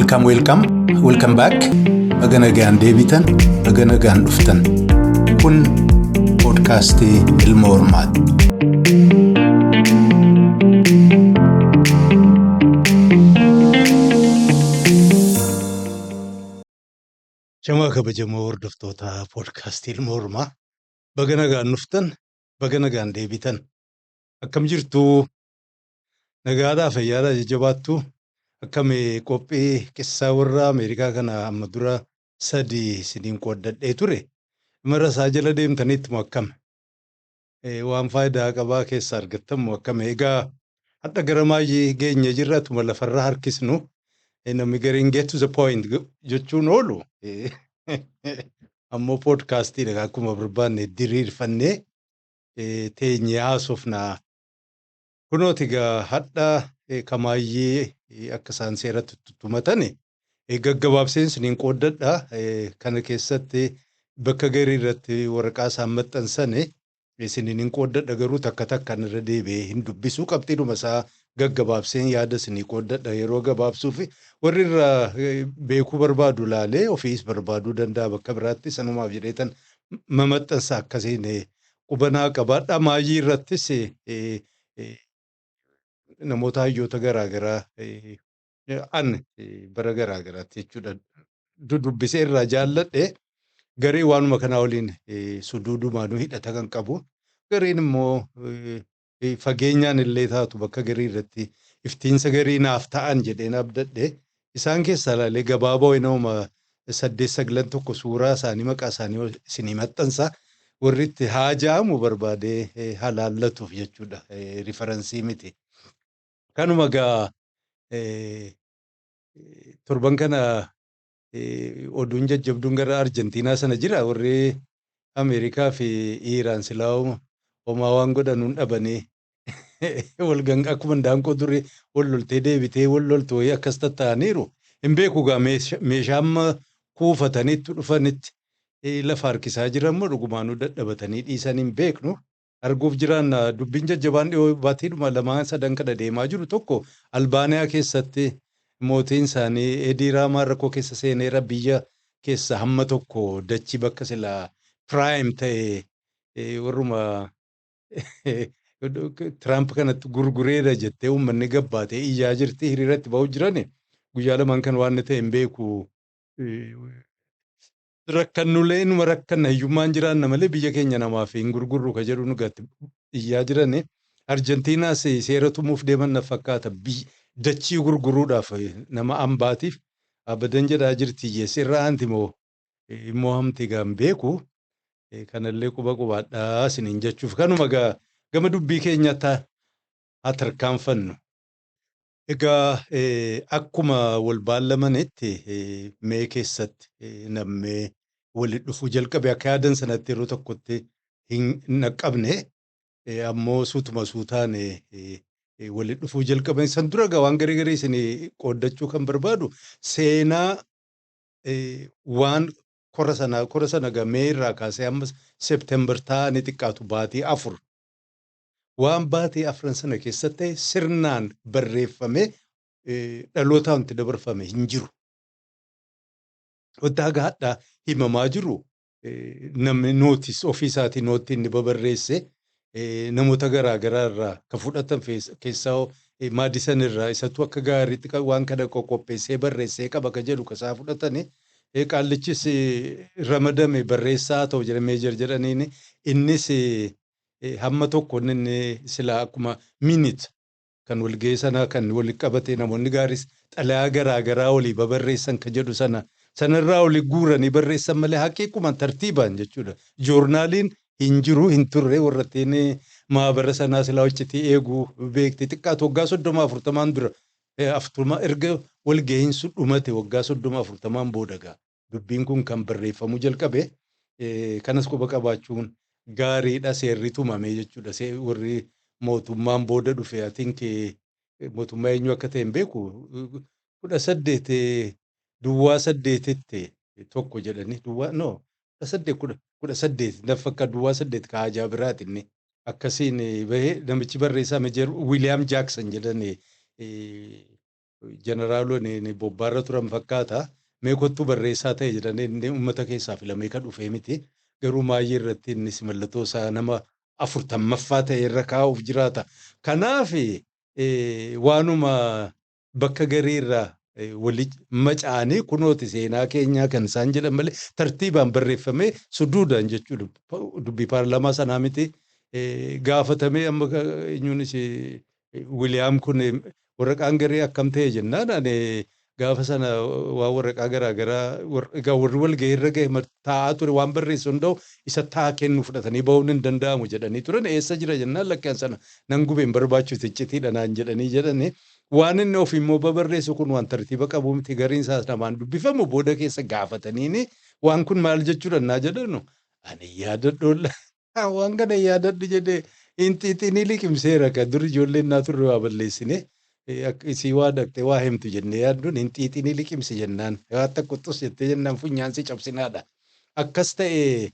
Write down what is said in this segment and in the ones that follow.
Welcome back. Baga nagaan deebitan, baga nagaan dhuftan. Kun podcastii Ilma Hormaati. Shamaa kabajamoo hordoftoota podcastii Ilma Hormaa. Baga nagaan dhuftan, baga nagaan deebitan. Akkam jirtu? Nagaadhaa fayyaadhaa jajjabaattu. Akkami qophii qissaa warra Ameerikaa kana amma dura 3 siniin qooddadhee ture. Mara isaa jala deemtanitti moo akkam? Waan faayidaa qabaa keessaa argattan moo akkam? Egaa hadha gara maayii geenya jirratuma lafarraa harkisnu. Namni gariin get to the point jechuun oolu. Ammoo podcastiidha akkuma barbaanne diriirfannee teenyee haasofnaa. Kunooti egaa hadha kamaayyee akka isaan seeratti tuttumatani gaggabaabseen siniin qooddadha. Kana keessatti bakka garii irratti waraqaa isaan maxxansane siniin qooddadha, garuu takka takkaan irra deebi'ee hin dubbisu. Qabxiidhuma isaa gaggabaabseen yaada sinii qooddadha yeroo gabaabsuuf warri irraa beekuu barbaadu laalee ofiis barbaaduu danda'a bakka biraatti sanumaaf jedheetan mamaxxansa akkasiin qubanaa qabaadha. Maayii irrattis namoota hayyoota garaagaraa bara garaagaraatti jechuudha dubbisee irraa jaalladhe. Garii waanuma kanaa waliin suduudumaanuu hidhata kan qabu, gariin immoo fageenyaan illee taatu bakka garii irratti iftiinsa garii naaf ta'an jedheen abdadhe. Isaan keessaa ilaalee gabaaboo inuma 8-9 tokko suuraa isaanii maqaa isaanii isinii maxxansa. Warri itti haaja'amu barbaadee halaallatuuf jechuudha, riifaransii miti. Kanuma egaa torban kana oduun jajjabduun gara Arjentiinaa sana jira. Warri Ameerikaa fi Iiraan silaa homaa waan godhanuun dhabanii akkuma daanqoo durii wal loltee deebitee wal loltu wayii akkas tatta'aniiru. Hin beeku egaa meeshaa amma kuufatanitti dhufanitti lafa harkisaa jiran moo dhugumaanuu dadhabatanii dhiisan hin beeknu. Arguuf jiraan dubbiin jajjabaan dhiyoo baatiidhuma 2-3 kana deemaa jiru. Tokko Albaaniyaa keessatti mootiin isaanii Eedii Raamaa rakkoo keessa seeneera. Biyya keessa hamma tokko dachii bakka silaa piraayim ta'e warruma Tiraamp kanatti gurgureera jettee uummanni gabbaatee iyyaa jirti. Hiriiratti ba'uu jiran guyyaa lamaan kan waan ta'e hin beeku. Rakkannulee numa rakkanna hiyyummaan jiraanna malee biyya keenya namaaf hin gurgurru ka jedhu nugatti iyyaa jiran. Arjentiinaas seera tumuuf deeman na fakkaata. Dachii gurguruudhaaf nama ambaatiif abadan jedhaa jirti. Sirraa anti immoo hamti gaa hin beeku. Kanallee qubaadhaa siniin jechuuf kanuma gama dubbii keenyaatti haa tarkaanfannu. Egaa akkuma wal baallamanitti mee keessatti namni walitti dhufuu jalqabe akka yaadan sanatti yeroo tokkotti hin naqqabne, ammoo suutuma suutaan walitti dhufuu jalqaban. San dura egaa waan garii isin qooddachuu kan barbaadu seenaa waan kora sana egaa mee irraa kaasee amma Seepteembar ta'anii xiqqaatu baatii 4. Waan baatii 4 sana keessatti sirnaan barreeffame dhalootaan itti dabarfame hin jiru. Wanta gaadhaa himamaa jiru namni nootis ofiisaatii nootii inni babarreesse namoota garaagaraa irraa kan fudhatan keessaa Maadisan irraa isatu akka gaariitti waan kana qopheessee barreessee qaba ka jedhu kasaa fudhatanii qaallichis ramadame barreessaa ta'u jedhamee jedhaniin innis hamma tokko inni silaa akkuma minit kan walga'ii sanaa kan walitti qabate namoonni gaaris xalayaa garaagaraa walii babarreessan ka jedhu sanarraa walii guuranii barreessan malee haqiiquma tartiibaan jechuudha. Joornaaliin hin jiru hin turre warrattiin maabara sanaa silaa hojjetii eeguu beekte xiqqaatu waggaa 30-40 dura erga walga'iin sun dhumate waggaa 30-40 booda dubbiin kun kan barreeffamuu jalqabe. Kanas quba qabaachuun gaariidha. Seerri tumame jechuudha. Warri mootummaan booda dhufe mootummaa eenyu akka ta'e hin beeku. 18 duwwaa 8tti tokko jedhanii 18 lafa akka duwwaa 8 kaajaa biraati inni akkasiin bahee namichi barreessame jiru Wiiliyaam Jaaksan jedhanii jeneraalonni bobbaarra turan fakkaata. Mee kottuu barreessaa ta'e jedhanii inni uummata keessaa filamee kan dhufee miti. Garuu maayii irratti innis mallattoo isaa nama 40ffaa ta'e irra kaa'uuf jiraata. Kanaaf waanuma bakka gariirraa walitti maca'anii kunooti seenaa keenyaa kan isaan jedhan malee tartiibaan barreeffamee suduudhaan jechuudha. Dubbii paarlaamaa sanaa miti. Gaafatamee amma eenyuunis Wiliyaam kun waraqaan garee akkam ta'e jennaan ani gaafa sana waan waraqaa garaagaraa egaa warri walgahii irra gahe taa'aa ture waan barreessu hunda'u isa taa'aa kennu fudhatanii bahuun hin danda'amu jedhanii turan eessa jira jennaan lakkeen sana nan gubeen barbaachisu iccitiidha naan jedhanii waan inni of immoo babarreessu kun waan tartiiba qabu miti gariin isaas namaan dubbifamu booda keessa gaafataniini waan kun maal jechuudha naa jedhanu ani yaadadhoolla waan kana yaadadhu jedhee inxiixinii liqimseera kan dur ijoolleen naa turre waa balleessine. Isii waa dhaqxee waa himtu jennee yaadduun hin xiixinii liqimsi jennaan waan takkuttus jettee jennaan funyaansi cabsinaadha. Akkas ta'e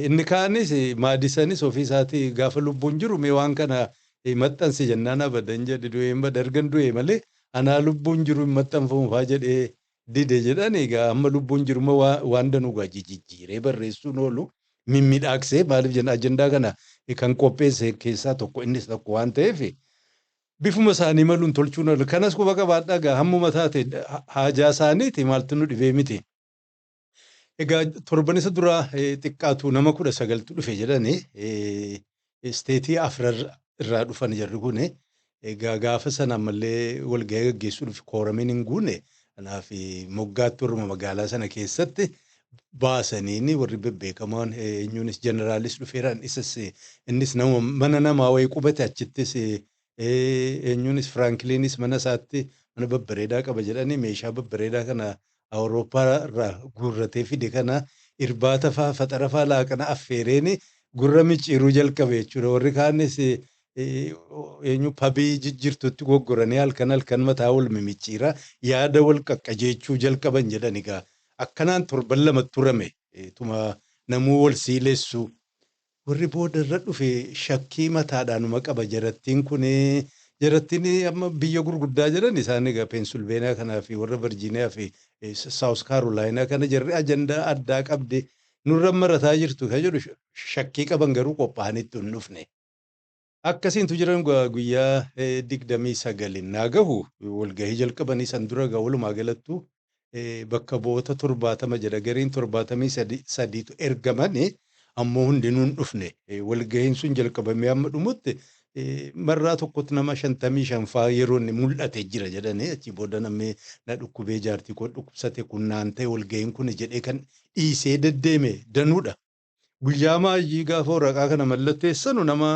inni kaanis maadisanis ofii isaatii gaafa lubbuun jiru mee waan kana maxxansi jennaan abadan jedhe du'een bada ergan du'e malee anaa lubbuun jiru hin maxxanfamu faa jedhee dide jedhan egaa amma lubbuun jiru waan danuugaa jijjiiree barreessuun oolu mimmidhaaksee maaliif jenna ajandaa kana kan qopheesse keessaa tokko innis tokko waan ta'eef. Bifuma isaanii maluun tolchuun oolu. Kanas quba qabaadhaa egaa hammuma taate haajaa isaaniiti maaltu nu dhibee miti. Egaa torban isa duraa xiqqaatu nama 19tu dhufe jedhanii isteetii afur irraa dhufan jarri kun egaa gaafa sana ammallee walgahii gaggeessuu dhufe kooramiin hin guune kanaaf moggaatti warruma magaalaa sana keessatti baasaniini warri bebbeekamoon eenyuunis jeneraalis dhufeeraan innis mana namaa wayii qubate achittis. Eenyuunis Firankiliinis mana isaatti mana babbareedaa qaba jedhanii meeshaa babbareedaa kana Awurooppaa irraa guurratee fide kana irbaata fa'aa faxara fa'aa laaqana affeereeni gurra micciiruu jalqabe jechuudha. Warri kaanis eenyu pabii jijjiirtutti goggoranii halkan mataa wal mimicciiraa yaada wal qaqqajeechuu jalqaban jedhan egaa akkanaan torban lama turame tuma namuu wal siileessu. Warri booda irra dhufe shakkii mataadhaanuma qaba jarattiin kun jarattiin amma biyya gurguddaa jiran isaan egaa Peensilveeniyaa kanaa fi warra Virjiiniyaa fi Saawus Kaarolaayinaa kana jarri ajandaa addaa qabde nurra marataa jirtu kan jedhu shakkii qaban garuu qophaa'anitti hin dhufne. Akkasiintu jiran guyyaa 29 naa gahu walgahii jalqabanii san dura gaa walumaa galattu bakka bu'oota 70 jedha gariin 73tu ergamanii. Ammoo hundinuu hin dhufne walgahiin sun jalqabamee amma dhumutti marraa tokkotti nama 55 fa'aa yeroo inni mul'ate jira jedhanii achi booda namni na dhukkubee jaartii koo dhukkubsate kun naan ta'e walgahiin kun jedhee kan dhiisee deddeeme danuudha. Guyyaa maayii gaafa waraqaa kana mallatteessanu nama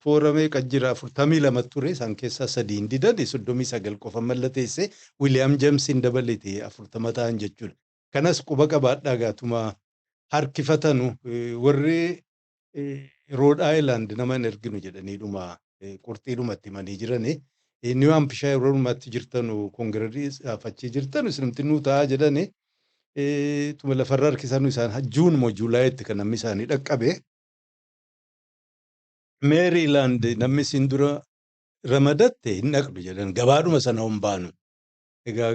fooramee qajjira 42 ture isaan keessaa 3 didan 39 qofa mallatteesse Wiliyaam Jeemsiin dabalate 40 ta'an jechuudha. Kanas quba qabaadhaa gaatuma. Harkifatanu warri Rood Aayilaand nama hin erginu jedhaniidhuma qurxiidhumatti himanii jiranii Niw Hampshaayir yeroo dhumatti jirtanu koongireesii afachii jirtanu isinimti nuu ta'a jedhanii tuma lafarra harkisanu isaan Juun moo Juulaayitti kan namni isaanii dhaqqabe. Meeriilaand namni isin dura ramadatte hin dhaqnu jedhan gabaadhuma sana hin baanu. Egaa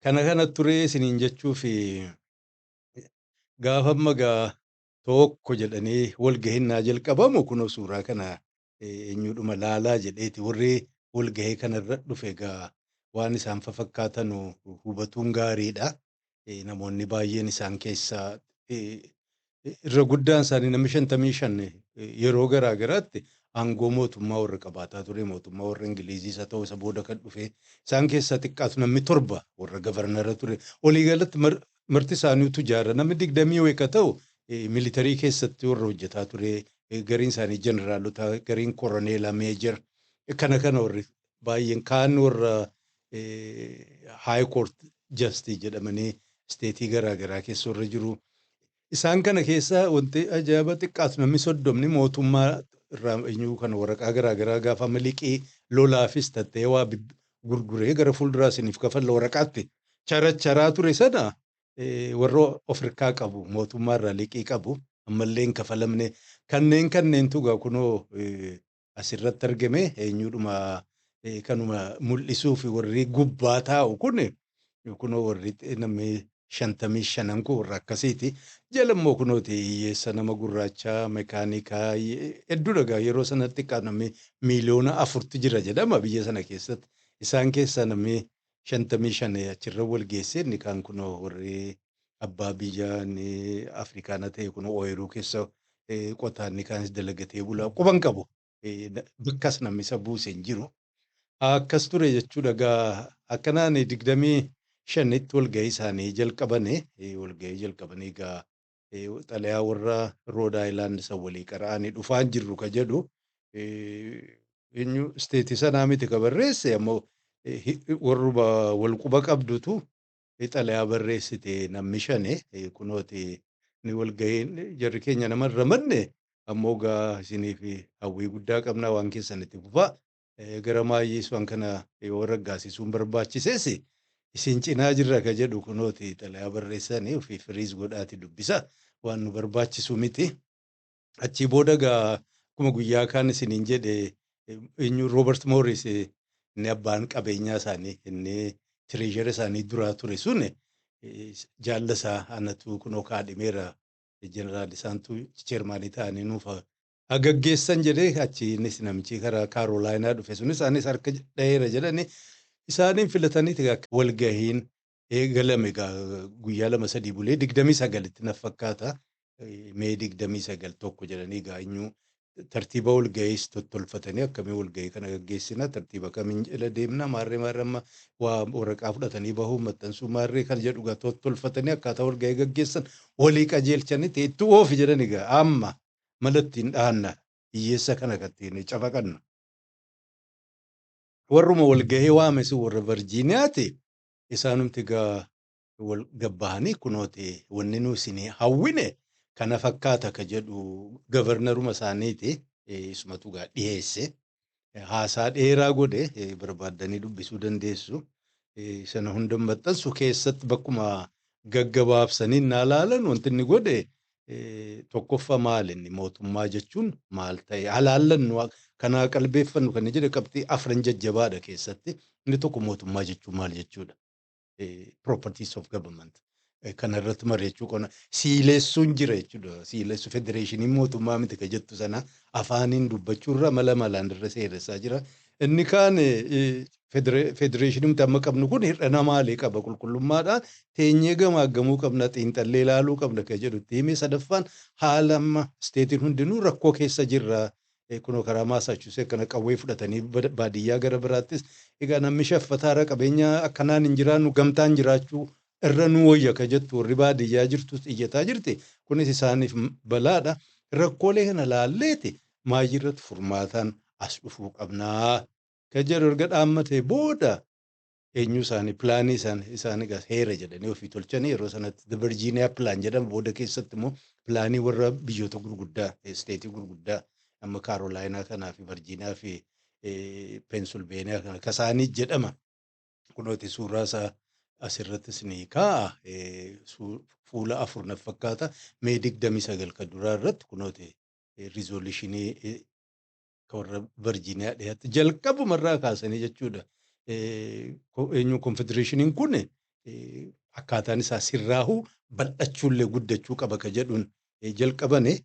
kana turee isiniin jechuuf. Gaafa magaa tokko jedhanii walgahinnaa jalqabamu kunoo suuraa kana eenyuudhuma laalaa jedheeti warri walgahii kanarra dhufe egaa waan isaan fakkaatan hubatuun gaariidha. Namoonni baay'een isaan keessaa irra guddaan isaanii namni 55 yeroo garaa garaatti aangoo mootummaa warra qabaataa ture mootummaa warra Ingiliizii isa ta'u isa booda kan dhufe isaan keessaa xiqqaatu namni 7 warra gavarnara ture waliigalatti marti isaaniitu jaarra namni 20 weeka ta'u militarii keessatti warra hojjetaa ture gariin isaanii jeneraalota gariin koroneela meejar kana warri baay'een kaan warra haayikoort jastii jedhamanii isteetii garaa garaa keessa warra jiru. Isaan kana keessaa wanti ajaa'iba xiqqaatu namni 30 mootummaa irraa eenyu kan waraqaa garaa garaa gaafa miliqii lolaafis ta'ee waa gurguree gara fuulduraa isiniif kafalla waraqaatti charaa ture sana. Warra Afrikaa qabu mootummaa irraa liqii qabu ammallee hin kafalamne kanneen tugaa kunoo asirratti argame eenyuudhuma kanuma mul'isuuf warri gubbaa taa'u kunoo warri namni 55 kun warra akkasiiti. Jala immoo kunooti hiyyeessa nama gurraachaa mekaanikaa hedduu dhagaa yeroo sanatti namni miiliyoona 4 jira jedhama biyya sana keessatti. Isaan keessaa namni 55 achirra wal geesse inni kaan kunoo warri abbaa biyyaa inni Afrikaana ta'e kunoo ooyiruu keessa qotaa inni kaanis dalagatee bulaa quban qabu. Bakkas namni isa buuse hin jiru. Akkas ture jechuudha egaa akkanaan 25tti walgahii isaanii jalqabane walgahii jalqabanii egaa xalayaa warra Rood Aayilaand isa walii qara'anii dhufaa jirru ka jedhu eenyu isteetii sanaa miti ka barreesse ammoo warruma wal quba qabdutu xalayaa barreessite namni shane kunooti ni walgahiin jarri keenya namarra manne ammoo egaa isiniif hawwii guddaa qabnaa waan keessanitti fufaa. Gara maayyeessuun kana yoo raggaasisuun barbaachisees isin cinaa jirra ka jedhu kunooti xalayaa barreessanii ofii firiis godhaati dubbisa waan nu barbaachisu miti. Achii booda egaa akkuma guyyaa kaan isiniin jedhe eenyu Roobert Mooris inni abbaan qabeenyaa isaanii inni tireejara isaanii duraa ture sun jaallasaa anatu kunoo kaadhimeera jeneraal isaantu cheermaanii ta'anii nuufa. Gaggeessan jedhee achi innis namichi karaa Kaarolaayinaa dhufe sun isaanis harka dhaheera jedhani isaaniin filataniiti walgahiin eegalame guyyaa 2-3 bulee 29tti na fakkaata mee 29 tokko jedhanii gaa'inyu tartiiba walgahiis tottolfatanii akkamii walgahii kana gaggeessina tartiiba kamiin jala deemna maarree amma waa waraqaa fudhatanii bahuu maxxansuu maarree kan jedhu tottolfatanii akkaataa walgahii gaggeessan walii qajeelchanii itti oofi jedhani amma. Malattiin dhaanna hiyyeessa kana kattiin cafaqanna. Warruma walgahee waamesi warra Virgiiniyaati isaanumti wal gabbahanii kunooti wanni nu isinii hawwine kana fakkaata ka jedhu gavarnaruma isaaniiti isumatu dhiyeesse haasaa dheeraa godhe barbaaddanii dubbisuu dandeessu sana hunda maxxansu keessatti bakkuma gaggabaabsanii naa laalan wanti inni godhe. Tokkoffaa maal inni mootummaa jechuun maal ta'e halaallannu kanaa qalbeeffannu kan jedhe qabxii 4 jajjabaadha keessatti inni tokko mootummaa jechuun maal jechuudha. Properties of government kana irratti mari'achuu qonna siileessuun jira jechuudha. Siileessu federeeshinii mootummaa miti ka jettu sana afaaniin dubbachuurra malaan irra seeressaa jira. Inni kaan federeeshinii amma qabnu kun hir'ina maalii qaba qulqullummaadhaan teenyee gamaagamuu qabna xiinxallee ilaaluu qabna ka jedhutti himee sadaffaan haala amma isteetiin hundinuu rakkoo keessa jirra. Kunoo karaa Masaachusetts kana qawwee fudhatanii baadiyyaa gara biraattis egaa namni shaffataara qabeenya akkanaan hin jiraannu gamtaan jiraachuu irra nu wayya ka jettu warri baadiyyaa jirtus iyyataa jirti. Kunis isaaniif balaadha. Rakkoolee kana laalleeti maayirratti furmaataan as dhufuu qabnaa. Ka jedhu erga dhaammatee booda eenyu isaanii pilaanii isaanii heera jedhanii ofii tolchanii yeroo sanatti Virgiiniyaa pilaan jedhama booda keessatti immoo pilaanii warra biyyoota gurguddaa isteetii gurguddaa amma Kaarolaayinaa kanaa fi Virgiiniyaa fi Peensilveeniyaa kana kasaanii jedhama. Kunooti suuraa isaa asirrattis ni kaa'a fuula 4 na fakkaata mee 29 kan duraa irratti kunooti riizooluushinii warra Virgiiniyaa dhiyaatti jalqabumarraa kaasanii jechuudha. Eenyu konfedereeshiniin kun akkaataan isaa sirraahuu bal'achuullee guddachuu qaba ka jedhuun jalqabane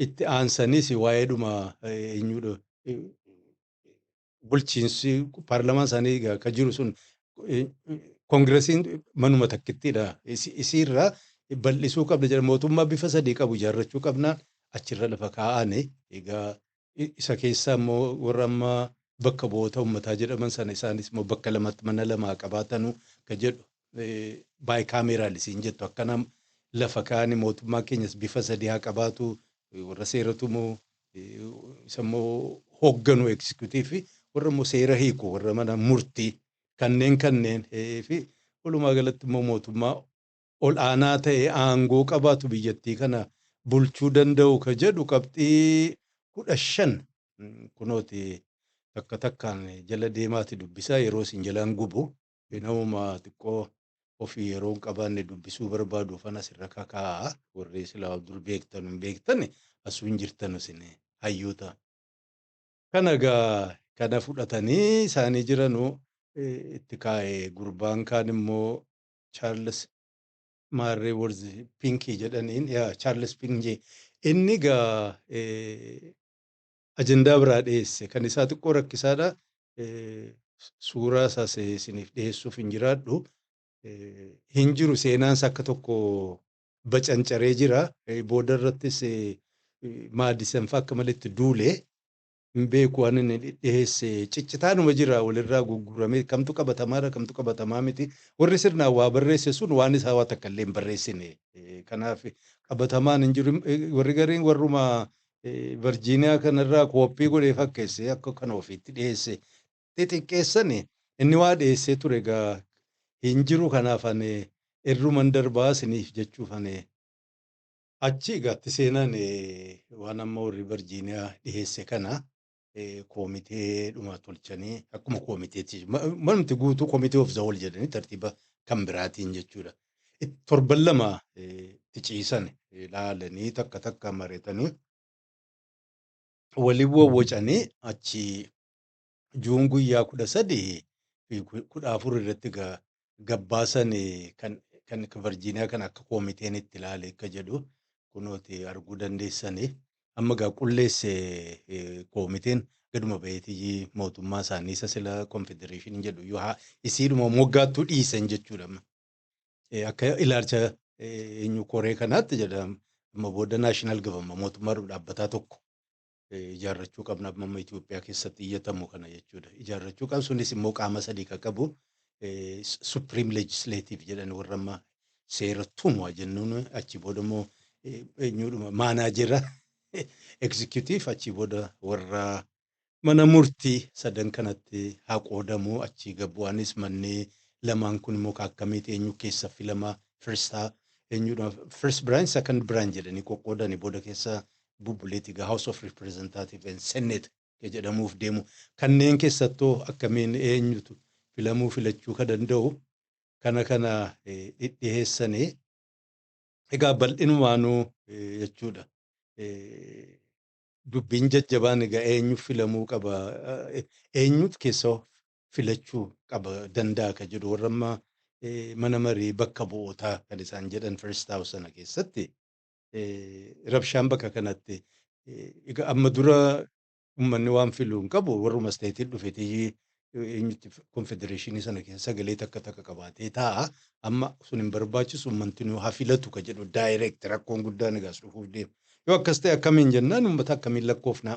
itti aansaniis waa'eedhuma eenyudha bulchiinsi paarlamaan isaanii ka jiru sun koongiresiin manuma takkittiidha. Isiirraa bal'isuu qabna jedha mootummaa bifa 3 qabu ijaarrachuu qabnaan achirra lafa kaa'ane egaa. Isa keessaa immoo warra amma bakka bu'oota uummataa jedhaman sana isaanis immoo bakka 2 mana 2 qabaatanuu ka jedhu baayikaameeraalisiin jettu akkana lafa kaa'anii mootummaa keenyas bifa 3 haa qabaatu warra seeratu immoo isa immoo hoogganu eksikutiifi warra immoo seera hiiku warra mana murtii kanneen fi walumaa galatti immoo mootummaa ol aanaa ta'e aangoo qabaatu biyyattii kana bulchuu danda'u ka jedhu qabxii 15 kunooti takkaan jala deemaati dubbisaa yeroo isin jalaan gubu namuma xiqqoo ofii yeroo hin qabaanne dubbisuu barbaadu fanas irra kakaa'a warri silaa dur beektan hin beektan asuu hin jirtan isin hayyuuta. Kana egaa kana fudhatanii isaanii jiranuu itti kaa'e gurbaan kaan immoo Charles Maarree Worzi Pinkii jedhaniin Charles Pinkii inni gaa ajandaa biraa dhiyeesse kan isaa xiqqoo rakkisaadha. Suuraa isaas isiniif dhiyeessuuf hin jiraadhu. Hin jiru seenaan akka tokko bacancaree jira. Booda irrattis Maadisan fa'aa akka malee itti duule hin beeku waan inni dhiyeesse ciccitaanuma jira walirraa gurguramee kamtu qabatamaadha kamtu qabatamaa miti. Warri sirnaan waa barreesse sun waan isaa waa takka illee hin barreessine. Kanaaf qabatamaan hin jiru. Warri gariin warruma Virgiiniyaa kanarraa kooppii godhee fakkeesse akka kana ofiitti dhiyeesse xixiqqeessani inni waa dhiyeessee ture egaa hin jiru kanaaf ani irruman darbaa isiniif jechuuf ani achi egaatti seenan waan amma warri Virgiiniyaa dhiyeesse kana koomitee dhuma tolchanii akkuma koomiteetti manumti guutuu koomitee of zawol jedhanii tartiiba kan biraatiin jechuudha. Torban lama itti ciisan ilaalanii takka takka mareetanii waliin wawwacanii achi juun guyyaa 13 irratti gabbaasan kan Virgiiniyaa kan akka koomiteen itti ilaale akka jedhu kunooti arguu dandeessanii amma gaa qulleesse koomiteen gaduma baheetii mootummaa isaanii isa sila konfedereeshinii jedhu yoo isiidhuma moggaattuu dhiisan jechuudha. Akka ilaalcha eenyu koree kanaatti jedhama. Amma booda naashinaal gavama mootummaa dhaabbataa tokko ijaarrachuu qabna amma Itoophiyaa keessatti iyyatamu kana jechuudha. Ijaarrachuu qabu sunis immoo qaama sadii kan qabu supreme legislative jedhan warra amma seera tumu jennuun achi booda immoo eenyudha maanaajera executive achi booda warra mana murtii sadan kanatti haa qoodamu achi gabu'anis mannee lamaan kun immoo akkamitti eenyu keessa filama first branch second branch jedhanii qoqqoodanii booda keessa bubbuleetiga House of Representative and Senate jedhamuuf deemu kanneen keessattuu akkamiin eenyutu filamuu filachuu ka danda'u kana dhiheessanii egaa bal'inumaanuu jechuudha. Dubbiin jajjabaan egaa eenyu filamuu qaba eenyutu keessa filachuu qaba danda'a ka jedhu warra amma mana marii bakka bu'ootaa kan isaan jedhan first house sana keessatti rabshaan bakka kanatti egaa amma dura uummanni waan filuu hin qabu warruma isteetiin dhufeetii eenyutti konfedereeshinii sana keessa sagalee takka qabaatee taa'a amma sun hin barbaachisu uummanni haa filatu ka jedhu daayireekt rakkoon guddaan egaas dhufuuf deema. Yoo akkas ta'e akkamiin jennaan uummata akkamiin lakkoofnaa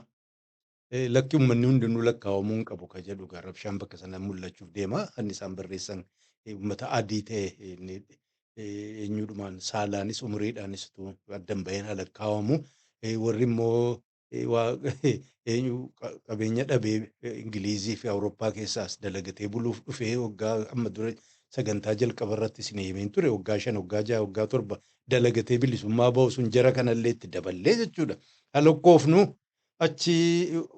lakki uummanni hundinuu lakkaa'amuu hin qabu ka jedhu rabshaan bakka sana mul'achuuf deema. Inni isaan barreessan uummata adii ta'e eenyudhumaan saalaanis umuriidhaanis addan baheen lakkaa'amu warri immoo qabeenya dhabee Ingilizii fi Awurooppaa keessaas dalagatee buluuf dhufee waggaa amma dura sagantaa jalqaba irratti isin himeen ture waggaa 5 waggaa 6 waggaa 7 dalagatee bilisummaa bahu sun jara kanallee itti daballee jechuudha. Halakkoofnu achi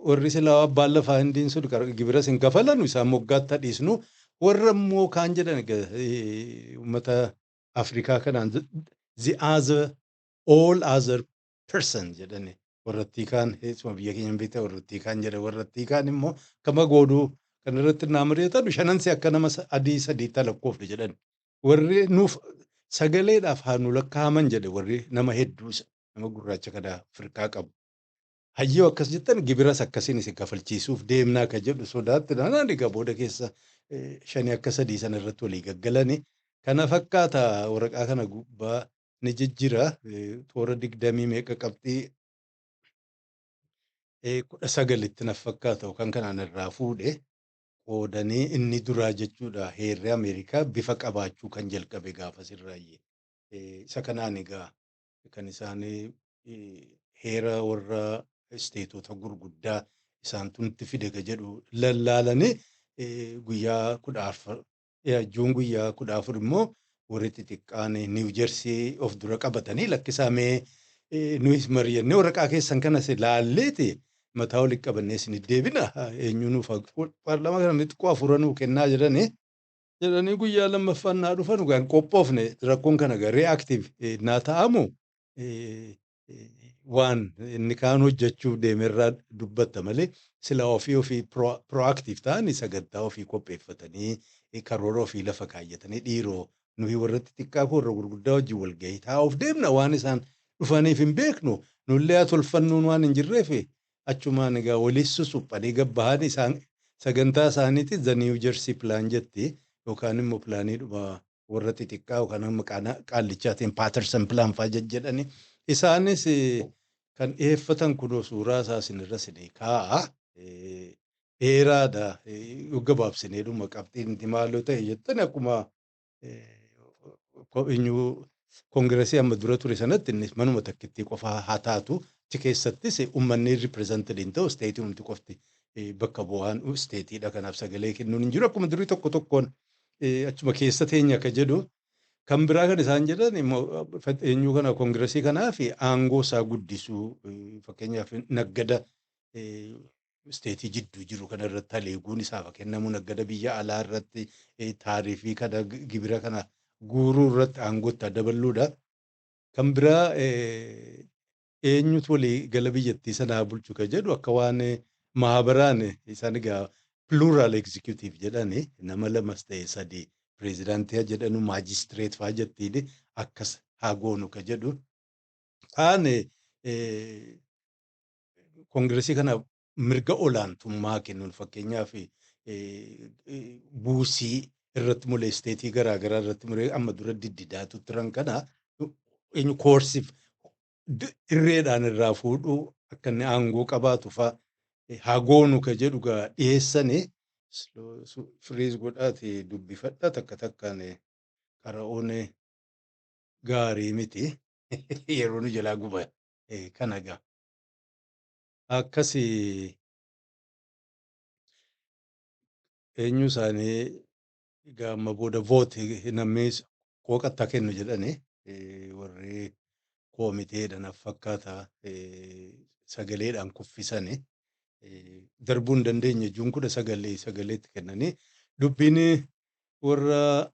warri silaa abbaan lafaa hindiin sun gibira sin kafalanu isaan waggaatti dhiisnu warra immoo kaan jedhan uummata Afrikaa kanaan the other all other person jedhani warrattii kaan biyya keenya beektaa warrattii kaan jedha warrattii kaan immoo kama gooduu kan irratti naamreetan shanansi akka nama adii sadii lakkoofne jedhan warri nuuf sagaleedhaaf haa nu lakkaa'aman jedhe warri nama hedduu nama gurraacha kana Afrikaa qabu. Hayyoo akkas jettan gibiras akkasiin isin kafalchiisuuf deemnaa ka jedhu sodaatti naannoo egaa booda keessa 5 akka 3 sana irratti walii gaggalani. Kana fakkaata waraqaa kana gubbaa ni jijjira toora 20 meeqa qabxii 19 na fakkaata kan kanaan irraa fuudhe qoodanii inni duraa jechuudha heerri Ameerikaa bifa qabaachuu kan jalqabe gaafa sirraayyee. Isa kanaan egaa kan isaan heera warra isteetota gurguddaa isaan tunti fide ka jedhu lallaalanii guyyaa 14 juun guyyaa 14 immoo warri xixiqqaan Niiw Jersii of dura qabatanii lakkisaamee nuyi mari'annee waraqaa keessan kanas laalleeti mataa walitti qabannee isin deebina eenyunuuf paarlaamaa kana xiqqoo afuranuu kennaa jedhanii guyyaa lammaffaan naa dhufan gaan qophoofne rakkoon kana reactive naa ta'amu waan inni kaan hojjechuuf deemerraa dubbatta malee sila ofii proactive ta'anii sagantaa ofii qopheeffatanii karoora ofii lafa kaayyatanii dhiiroo nuyi warra xixiqqaa fi warra gurguddaa wajjin walgahii taa'uuf deemna waan isaan dhufaniif hin beeknu nullee haa tolfannuun waan hin jirreef achumaan egaa waliin susuphanii gabbahan isaan sagantaa isaaniiti the New Jersey plan jetti yookaan immoo pilaaniidhuma warra xixiqqaa yookaan amma qaallichaatiin Patterson plan fa'aa jedhani isaanis kan dhiyeeffatan kunoo suuraa isaa isinirra isinii kaa'a. Dheeraadha gabaabsineedhuma qabxiin itti maaloo ta'e jettan akkuma koongireesii amma dura ture sanatti innis manuma takkittii qofaa haa taatu achi keessattis uummanni ripireezentadiin ta'u isteetii humti qofti bakka bu'aan isteetiidha kanaaf sagalee kennuun hin jiru akkuma durii tokko tokkoon achuma keessa teenya akka jedhu. Kan biraa kan isaan jedhan eenyu kana koongireesii kanaaf aangoo isaa guddisuu fakkeenyaaf naggada isteetii jidduu jiru kana irratti haleeguun isaaf kennamu naggada biyya alaa irratti taarifii kana gibira kana guuruu irratti aangootti dabaluudha. Kan biraa eenyutu walii gala biyyattii sanaa bulchu kan jedhu akka waan maabaraan isaan egaa plural executive jedhani nama lamas ta'e sadii. Pireezidaantii jedhanu maajistireet fa'aa jettiin akkas haa goonu ka jedhu. Kaan koongireesii kana mirga olaantummaa kennuun fakkeenyaaf buusii irratti mulee isteetii garaagaraa irratti mulee amma dura diddidaatu turan kana koorsiif irreedhaan irraa fuudhuu akka inni aangoo qabaatu fa'aa haa goonu ka jedhu dhiyeessanii. Firiis godhaati dubbifadha takka takkaan qara'uun gaarii miti yeroo nu jalaa guba kana gaa akkasii eenyu isaanii gaamma booda vooti namni qooqattaa kennu jedhani warri koomiteedhaan fakkaata sagaleedhaan kuffisani. Darbuu hin dandeenye juun 19 kennanii dubbiin warra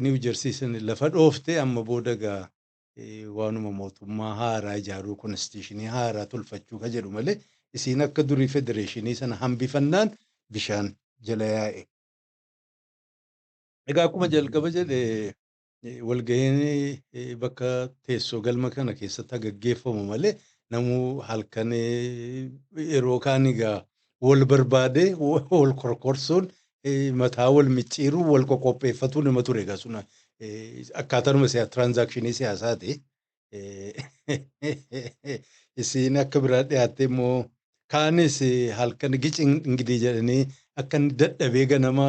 New Jersey lafa dhooftee amma booda gaa waanuma mootummaa haaraa ijaaruu konstitushinii haaraa tolfachuu ka jedhu malee isiin akka durii federeeshinii sana hambifannaan bishaan jala yaa'e. Egaa akkuma jalqaba jedhe walgahiin bakka teessoo galma kana keessatti gaggeeffamu malee namuu halkan yeroo kaan egaa wal barbaadee wal korkorsuun mataa wal micciiruu wal qoqopheeffatu nama ture egaa sun akkaataa tiraansaakshinii siyaasaati. Isiin akka biraa dhiyaatte immoo kaanis halkan gici ingidii jedhanii akka inni dadhabee ganama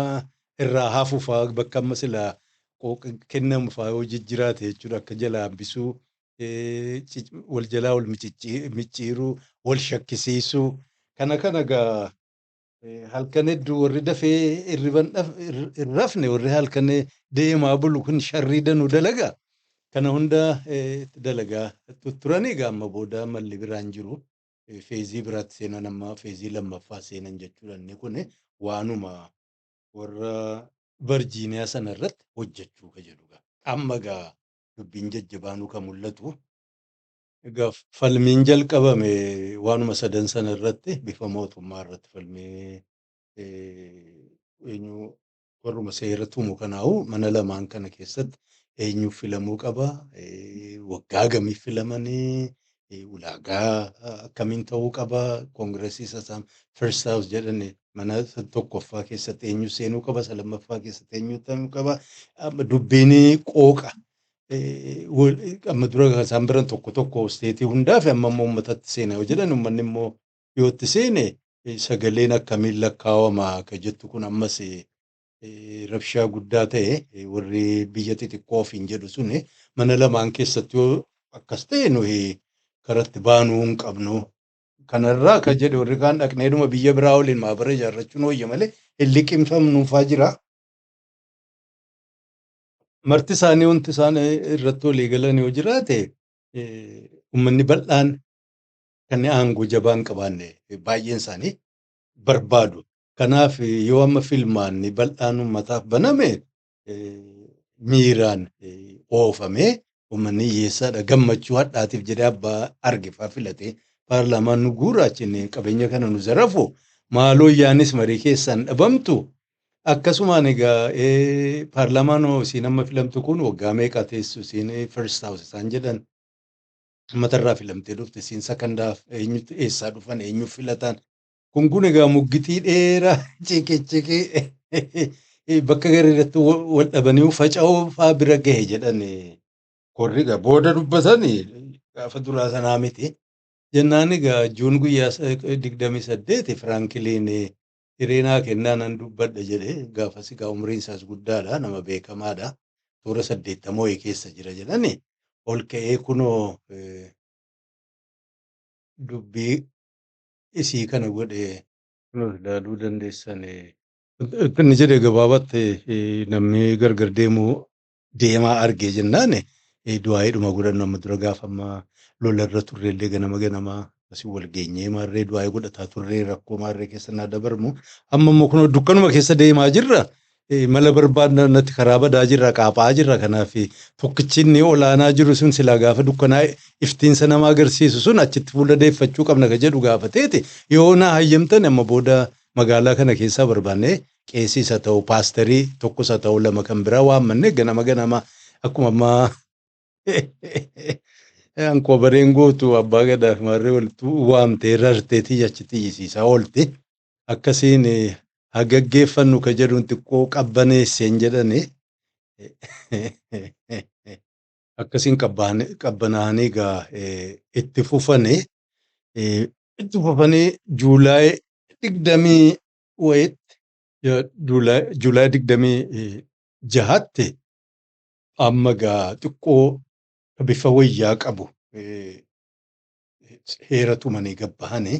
irraa hafuufaa bakka amma silaa kennamu fa'aa hojii jiraate jechuudha akka jalaa hambisuu. Wal jalaa wal micciiruu wal shakkisiisuu kana gaa halkan hedduu warri dafee hin rafne warri halkan deemaa bulu kun sharrii danuu dalagaa kana hunda dalagaa turanii gaa amma booda malli biraan jiru feezii biraatti seenan amma feezii lammaffaa seenan jechuudha inni kun waanuma warra Virgiiniyaa sana irratti hojjechuu ka jedhu amma gaa. Dubbiin jajjabaanuu kan mul'atu. Egaa falmiin jalqabame waanuma sadan sana irratti bifa mootummaa irratti falmee eenyu warruma seera tumu kanaa'u mana lamaan kana keessatti eenyuuf filamuu qaba waggaa gamii filamanii ulaagaa akkamiin ta'uu qaba koongireesii isaan first house jedhani mana tokkoffaa keessatti eenyu seenuu qaba isa lammaffaa keessatti eenyu ta'uu qaba dubbiin qooqa. Amma dura isaan biran tokko isteetii hundaaf amma immoo uummatatti seenaa yoo jedhan uummanni immoo yootti seene sagaleen akkamiin lakkaawama akka jettu kun ammas rabshaa guddaa ta'e warri biyya xixiqqoo ofiin jedhu sun mana lamaan keessatti yoo akkas ta'e nuyi karatti baanuu hin qabnu. Kanarraa akka jedhe warri kaan dhaqneedhuma biyya biraa waliin maabara ijaarrachuun wayya malee hin liqimfamnuufaa jira. Marti isaanii wanti isaan irratti walii galan yoo jiraate uummanni bal'aan kan aangoo jabaan qabaanne baay'een isaanii barbaadu. Kanaaf yoo amma filmaanni bal'aan uummataaf baname miiraan oofamee uummanni hiyyeessaadha. Gammachuu hadhaatiif jedhee abbaa argifaa filatee paarlaamaan nu guuraachine qabeenya kana nu zarafu maaloo iyyaanis marii keessaan dhabamtu. Akkasumaan egaa paarlaamaan isiin amma filamtu kun waggaa meeqa teessu isiin first house isaan jedhan matarraa filamtee dhufte isiin sakandaaf eenyutu eessaa dhufan eenyu filatan kun egaa muggitii dheeraa ciqee bakka gareerratti wal dhabanii faca'uu fa'aa bira gahe jedhan korri egaa booda dubbatanii gaafa duraa sanaa miti jennaan egaa juun guyyaa 28 Firankiliin hireenaa kennaa nan dubbadha jedhee gaafas egaa umriin isaas guddaadha nama beekamaadha toora 80 keessa jira jedhani ol ka'ee kunoo dubbii isii kana godhe ilaaluu dandeessan inni jedhe gabaabatti namni gargar deemaa argee jennaan du'aayiidhuma godhannu amma dura gaafa amma lolarra turreellee ganama asii wal geenyee maarree du'aayii godhataa turree rakkoo maarree keessa naa dabarmu amma immoo kun dukkanuma keessa deemaa jirra mala barbaadna natti karaa badaa jirra qaaphaa jirra kanaaf tokkichi inni olaanaa jiru sun silaa gaafa dukkanaa iftiinsa nama agarsiisu sun achitti fuula deeffachuu qabna ka jedhu gaafateeti yoo naa hayyamtan amma booda magaalaa kana keessaa barbaanne qeesiis haa ta'u paasterii tokkos haa ta'u lama kan biraa waammanne ganama akkuma ammaa ankoo bareen gootu abbaa gadaaf maarree walitti waamtee rarteetii achitti iyyisiisaa oolte akkasiin hagaggeeffannu ka jedhuun xiqqoo qabbaneesseen jedhani akkasiin qabbanaanii egaa itti fufanii juulaay 26tti amma egaa xiqqoo bifa wayyaa qabu heera tumanii gabbahanii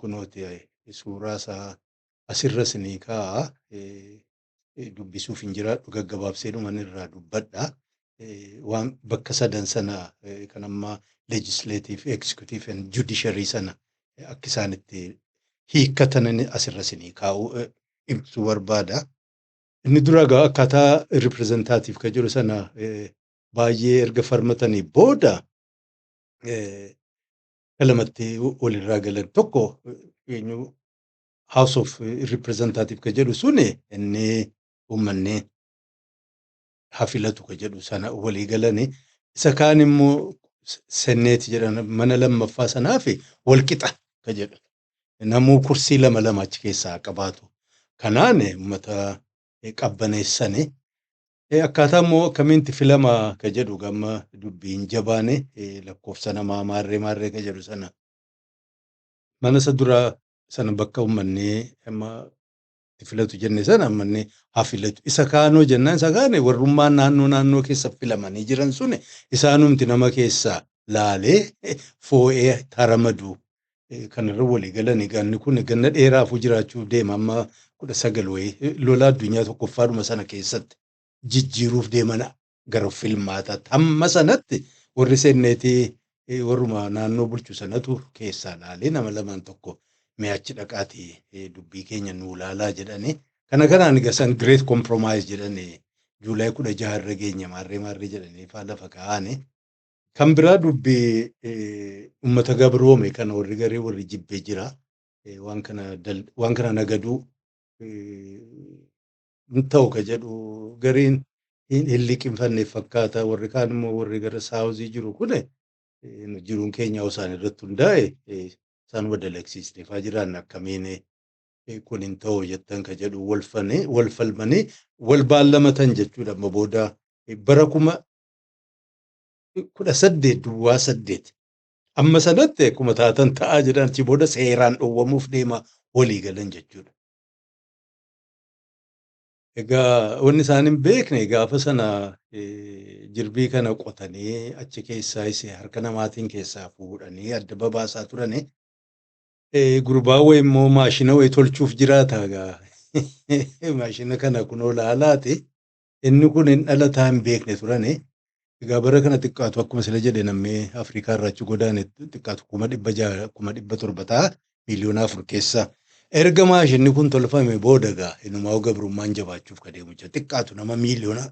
kunooti suuraa isaa asirra sinii kaa'a dubbisuuf hin jiraadhu gaggabaabsee dhuman irraa dubbadha waan bakka sadan sana kan amma legislative executive and judiciary sana akka isaan itti hiikkatan asirra sinii kaa'u ibsuu barbaada. Inni dura egaa akkaataa representative ka jiru sana baay'ee erga falmatanii booda lamatti walirraa galan tokko House of Representative ka jedhu suni inni uummanni hafilatu ka jedhu sana walii galanii isa kaan immoo senneeti jedhan mana lammaffaa sanaaf walqixa ka jedhu namuu kursii lama achi keessaa qabaatu kanaan uummata qabbaneessanii akkaataa immoo akkamitti filama ka jedhu gamma dubbiin jabaane lakkoofsa namaa maarree ka jedhu sana mana isa duraa sana bakka uummanni amma filatu jenne sana uummanni haa filatu isa kaanoo jennaan isa kaane warrummaan naannoo keessa filamanii jiran suni isaanumti nama keessaa laalee foo'ee taramaduu kanarra walii galanii ganni kun ganna dheeraafuu jiraachuuf deema amma 19 wayii lola addunyaa tokkoffaadhuma sana keessatti jijjiiruuf deeman gara filmaataatti amma sanatti warri senneetii warruma naannoo bulchu sanatu keessaa laalee nama lamaan tokko mi'achi dhaqaatii dubbii keenya nuu laalaa jedhanii kana kanaan gasan great compromise jedhanii juulaay 16 irra geenya maarree jedhanii faa lafa kaa'anii kan biraa dubbii uummata gabroome kana warri garee warri jibbee jira waan kana nagaduu ta'u ka jedhu gariin hin liqinfanne fakkaata warri kaan immoo warri gara saawuzii jiru kun jiruun keenya isaan irratti hundaa'e isaan wadalaksiisneefaa jiran akkamiin kun hin ta'u jettan ka jedhu wal falmanii wal baallamatan jechuudha amma booda bara 18 amma sanatti akkuma taatan ta'aa jedhan achi booda seeraan dhowwamuuf deema walii galan jechuudha. Egaa wanni isaan hin beekne gaafa sana jirbii kana qotanii achi keessaa harka namaatiin keessaa fuudhanii adda babaasaa turanii gurbaa wayii immoo maashina wayii tolchuuf jiraata egaa maashina kana kunoo laalaati inni kun hin dhalataa hin beekne turanii egaa bara kana xiqqaatu akkuma sila jedhe namni Afrikaa irraa achi godaane xiqqaatu 600,700 ta'a miliyoona 4 keessaa. Erga maashinni kun tolfame booda egaa inumaa gabrummaan jabaachuuf ka deemu jira xiqqaatu nama miliyoona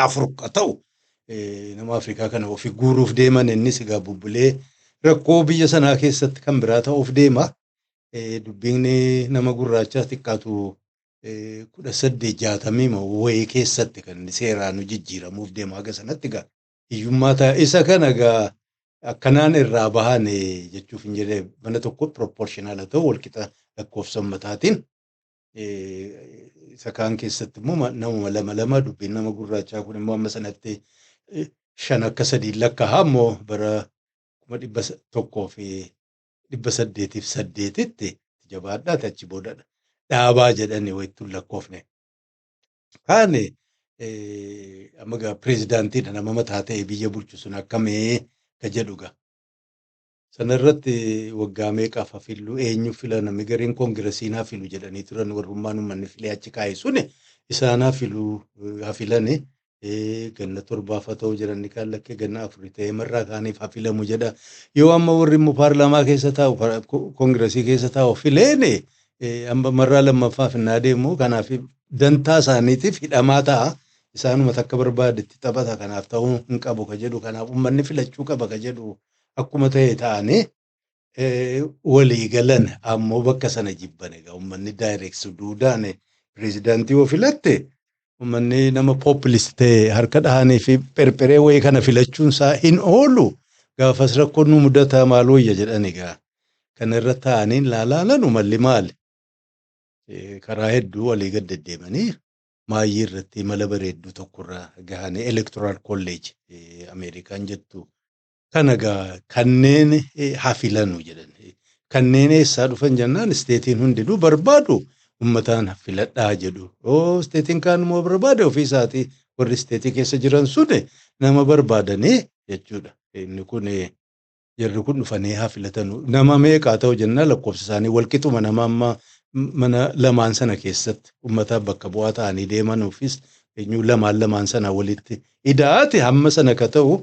4 ka ta'u nama Afrikaa kana ofi guuruuf deeman innis egaa bubbulee rakkoo biyya sanaa keessatti kan biraa ta'uuf deema. Dubbiin nama gurraachaa xiqqaatu 1860 wayii keessatti kan seeraan jijjiiramuuf deema haga sanatti egaa hiyyummaa ta'a. Isa kana egaa akkanaan irraa bahan jechuuf hin jedhee mana tokko proportional ta'u walqixa lakkoofsa ummataatiin isa kaan keessatti immoo nama lama dubbiin nama gurraachaa kun immoo amma sanatti 5 akka 3 lakkaa'aa immoo bara 1808tti jabaadhaati achi booda dhaabaa jedhanii wayittuun lakkoofne. Kaane amma egaa pireezidaantiidha nama mataa ta'e biyya bulchu sun akkamii ka jedhuga. Sanarratti waggaa meeqaaf hafillu eenyu fila namni gariin koongiresiin hafilu jedhanii turan warrummaan uummanni filee achi kaa'e suni isaan hafilani ganna 7 haa ta'u jedhanii kaan lakkee ganna 4 ta'e marraa kaaniif hafilamu jedha. Yoo amma warri immoo paarlaamaa keessa taa'u koongiresii keessa taa'u fileene amma marraa lammaffaaf hin adeemu kanaaf dantaa isaaniitiif hidhamaa ta'a. Isaanuma takka barbaadetti taphata kanaaf ta'uu hin qabu ka jedhu kanaaf uummanni filachuu qaba ka jedhu akkuma ta'e ta'anii walii galan ammoo bakka sana jibban egaa uummanni daayireeksu duudaan pireezidaantii yoo filatte uummanni nama poopulist ta'e harka dhahanii fi perperee wayii kana filachuun isaa hin oolu gaafas rakkoon nu mudataa maal wayya jedhan egaa kana irra ta'anii laalaalan uummanni maali karaa hedduu walii gad deddeemanii maayyii irratti mala bareedduu tokkorraa gahanii electoral college Ameerikaan jettu. Kana egaa kanneen hafilanu jedhan kanneen eessaa dhufan jennaan isteetiin hundinuu barbaadu uummataan filadhaa jedhu. Isteetiin kaan immoo barbaade ofii isaatii warri isteetii keessa jiran suni nama barbaadanii jechuudha. Inni kun jarri kun dhufanii hafilatanu nama meeqaa ta'u jennaan lakkoofsa isaanii walqixuma nama amma mana lamaan sana keessatti uummataaf bakka bu'aa ta'anii deemanuufis eenyu lamaan sana walitti idaate hamma sana ka ta'u.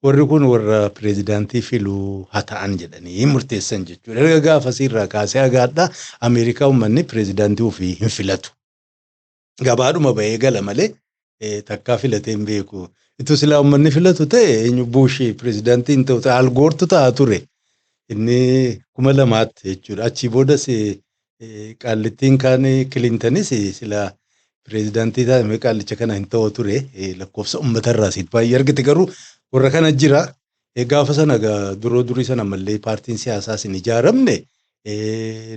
Warri kun warra pireezidaantii filuu haa ta'an jedhanii murteessan jechuudha. Erga gaafasii irraa kaasee hagaadhaa Ameerikaa uummanni pireezidaantii ofii hin filatu. Gabaadhuma bahee gala malee takkaa filatee hin beeku. Itti silaa uummanni filatu ta'e eenyu buushii pireezidaantii hin ta'u algoortu ta'a ture. Inni 2000 jechuudha. Achii boodas qaallittiin kaan Kilintanis silaa pireezidaantii taa'e qaallicha kana hin ta'u ture. Lakkoofsa uummatarraa siit baay'ee argite garuu. Warra kana jira gaafa sana durii sana mallee paartiin siyaasaas hin ijaaramne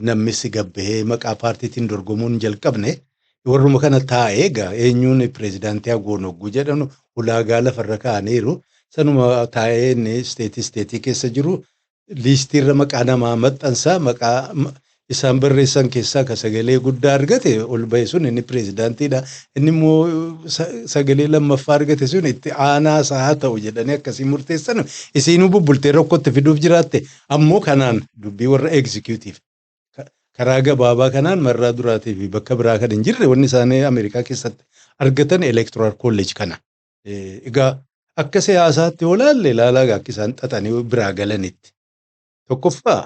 namnis gabbahee maqaa paartiitiin dorgomuun jalqabne warruma kana taa'ee egaa eenyuun pireezidaantii Agoonoggu jedhamu ulaagaa lafarra kaa'aniiru sanuma taa'ee inni isteetii keessa jiru liistiirra maqaa namaa maxxansaa maqaa isaan barreessan keessaa ka sagalee guddaa argate ol ba'e sun inni pireezidaantiidha. Inni immoo sagalee lammaffaa argate sun itti aanaa isaa ta'u jedhanii akkasii murteessan isiinuu bubbultee rakkootti fiduuf jiraatte ammoo kanaan dubbii warra egzikiyutiif karaa gabaabaa kanaan marraa duraatii fi bakka biraa kan hin jirre wanni isaanii Ameerikaa keessatti argatan electoral college kana. Egaa akka siyaasaatti yoo laalle ilaalaa akka isaan xaxanii biraa galanitti tokkoffaa.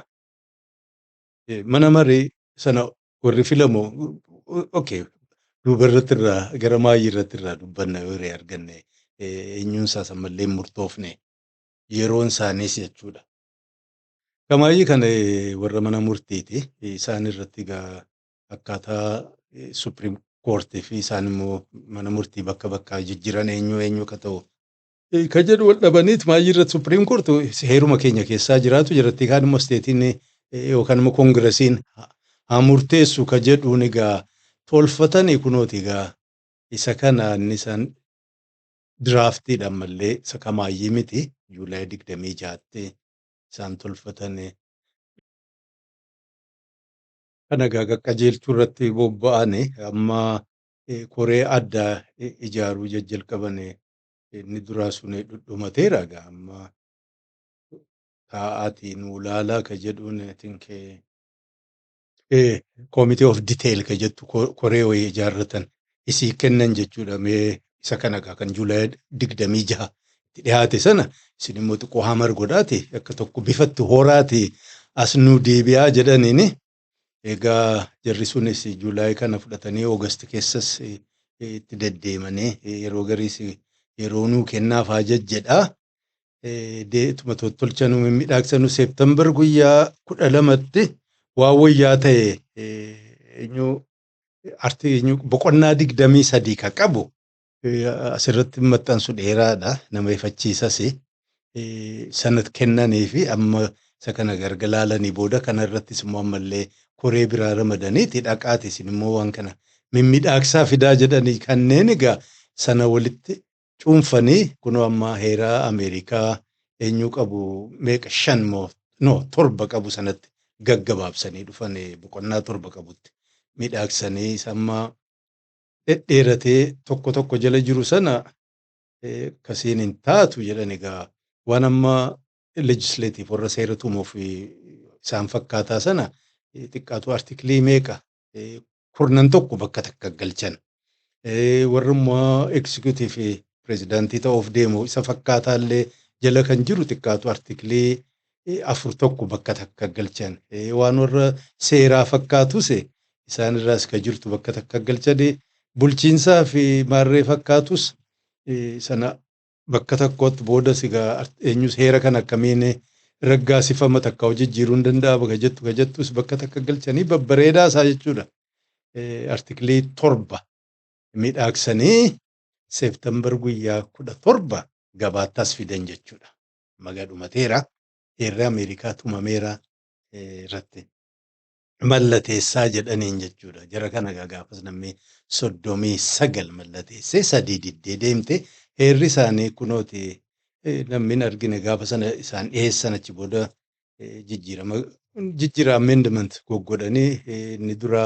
Mana maree sana warri filamu duuba irratti irraa gara maayyii irratti irraa dubbanna yoo arganne eenyuun isaas ammallee murtoofne yeroon isaaniis jechuudha. Kamaayyii kana warra mana murtiiti isaan irratti egaa akkaataa supreme court fi isaan immoo mana murtii bakka bakkaa jijjiiran eenyu ka ta'u. Ka jedhu wal dhabaniit maayyii irratti supreme court heeruma keenya keessaa jiraatu jiratti kaan immoo isteetiin yookaan immoo koongiresiin haa murteessu ka jedhuun egaa tolfatanii kunooti egaa isa kanaan isaan diraaftiidhaan mallee isa kamaayyii miti Juulaay 26tti isaan tolfatanii. Kana egaa qaqqajeelchuu irratti bobba'anii amma koree addaa ijaaruu jalqabanii inni duraa sun dhudhumateera egaa amma. Taa'aatiin ulaalaa ka jedhuun committee of detail ka jettu koree wayii ijaarratan isii kennan jechuudha. Mee isa kana kan Juulaay 26 itti dhiyaate sana isin immoo xiqqoo hamar godhaati akka tokko bifatti horaati as nu deebi'aa jedhaniini. Egaa jarri sunis Juulaay kana fudhatanii Oogasti keessas itti deddeemanii yeroo gariis yeroo nuu kennaaf haa jedhaa. Deetuma tottolchanuu mimmiidhaagsanu Seeptembar guyyaa 12tti waa wayyaa ta'e boqonnaa 23 kan qabu asirratti maxxansu dheeraadha. Nama ifachiisas sanatti kennanii fi amma isa kana gargalaalanii booda kanarrattis immoo ammallee koree biraa ramadaniiti dhaqaati isin immoo waan kana mimmiidhaagsaa fidaa jedhanii kanneen egaa sana walitti cuunfanii kunoo amma heeraa Ameerikaa eenyu qabu meeqa 5 moo 7 qabu sanatti gaggabaabsanii dhufan boqonnaa 7 qabutti miidhaagsanii samma dhedheeratee tokko jala jiru sana kasiin hin taatu jedhan egaa waan amma legislative warra seera tumuuf isaan fakkaataa sana xiqqaatu artiklii meeqa 11 bakka takka galchan warra immoo executive pirezidaantii ta'uuf deemu isa fakkaataallee jala kan jiru xiqqaatu artiklii 4 bakka takka galchan waan warra seeraa fakkaatus isaan irraas ka jirtu bakka takka galchanii bulchiinsaa fi maarree fakkaatus sana bakka tokkotti booda sigaa eenyus heera kan akkamiin raggaasifama takka hojjijjiiruu hin danda'a bakka jettus bakka takka galchanii babbareedaa isaa jechuudha. Artiklii 7 miidhaagsanii Seeptembar guyyaa 17 gabaattas fidan jechuudha. Magadhumateera heerri Ameerikaa tumameera irratti mallateessaa jedhaniin jechuudha. Jara kana gaafas namni 39 mallateessee 3 diddee deemte heerri isaanii kunooti namni argine gaafa sana isaan dhiyeessan achi booda jijjiira amendment goggodhanii inni dura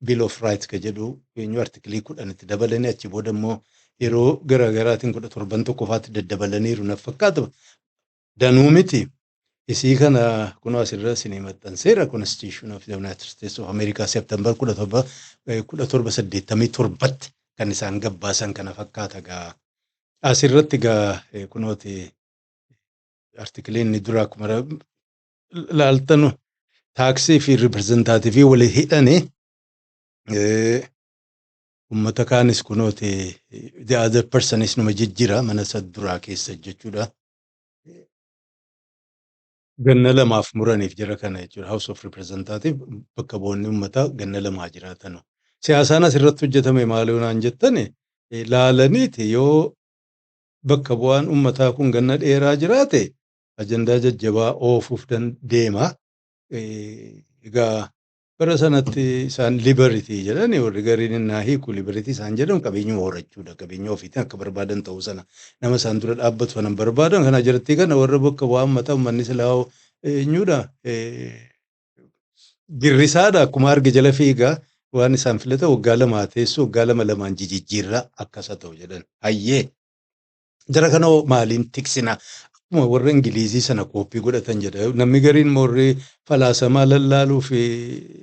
Bill of Rights ka jedhu eenyu artiklii 10 itti dabalanii achi booda immoo yeroo garaagaraatiin 17 tokkofaatti daddabalaniiru na fakkaata. Danuu miti. Isii kana kunoo asirra isinii maxxanseera Constitution of the United States of America Seeptembar 1787tti kan isaan gabbaasan kana fakkaata gaa. Asirratti gaa kunooti artikiliin inni dura akkuma laaltanu taaksii fi riprezentaativii walii hidhanii ummata kaanis kunooti the other personis numa jijjira mana isa duraa keessa jechuudha. Ganna lamaaf muraniif jira kana jechuudha. House of Representative bakka bu'oonni uummataa ganna lamaa jiraatanu. Siyaasaan asirratti hojjetame maaliif naan jettani laalaniiti yoo bakka bu'aan uummataa kun ganna dheeraa jiraate ajandaa jajjabaa oofuuf deema. Egaa bara sanatti isaan liberty jedhani warri gariin innaa hiiku liberty isaan jedhamu qabeenyuma horachuudha. Qabeenya ofiitiin akka barbaadan ta'uu sana nama isaan dura dhaabbatu kanan barbaadan kana jiratti kana warra bakka bu'aa uummataa uummanni silaa eenyuudha girrisaadha akkuma arge jala fiigaa waan isaan filata waggaa lamaa teessu waggaa lamaan jijjiirraa akkasa ta'u jedhan. Hayyee jara kana maaliin tiksina akkuma warra Ingilizii sana kooppii godhatan jedha. Namni gariin morri falaasamaa lallaaluu fi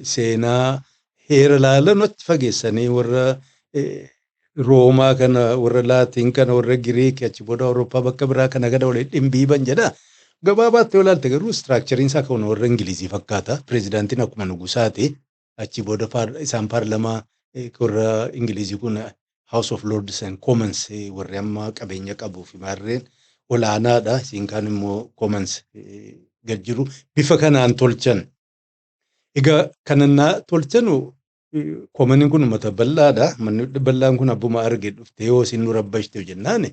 seenaa heera laalan achi fageessanii warra Roomaa kana warra Laatiin kana warra Giriik achi booda Awurooppaa bakka biraa kana gada waliin dhimbiiban jedha. Gabaabaatti yoo ilaalte garuu istiraakchariin isaa kan warra Ingilizii fakkaata. Pireezidaantiin akkuma nugusaati. Achi booda isaan paarlamaa warra Ingilizii kun House of Lords and Commons warri amma qabeenya qabuu fi maarreen olaanaadha. Isiin kaan immoo Commons gad jiru. Bifa kanaan tolchan. Egaa kanannaa tolchanu Commoniin kun uummata bal'aadha. Manni bal'aan kun abbuma arge dhufte yoo isin nu rabbashte jennaan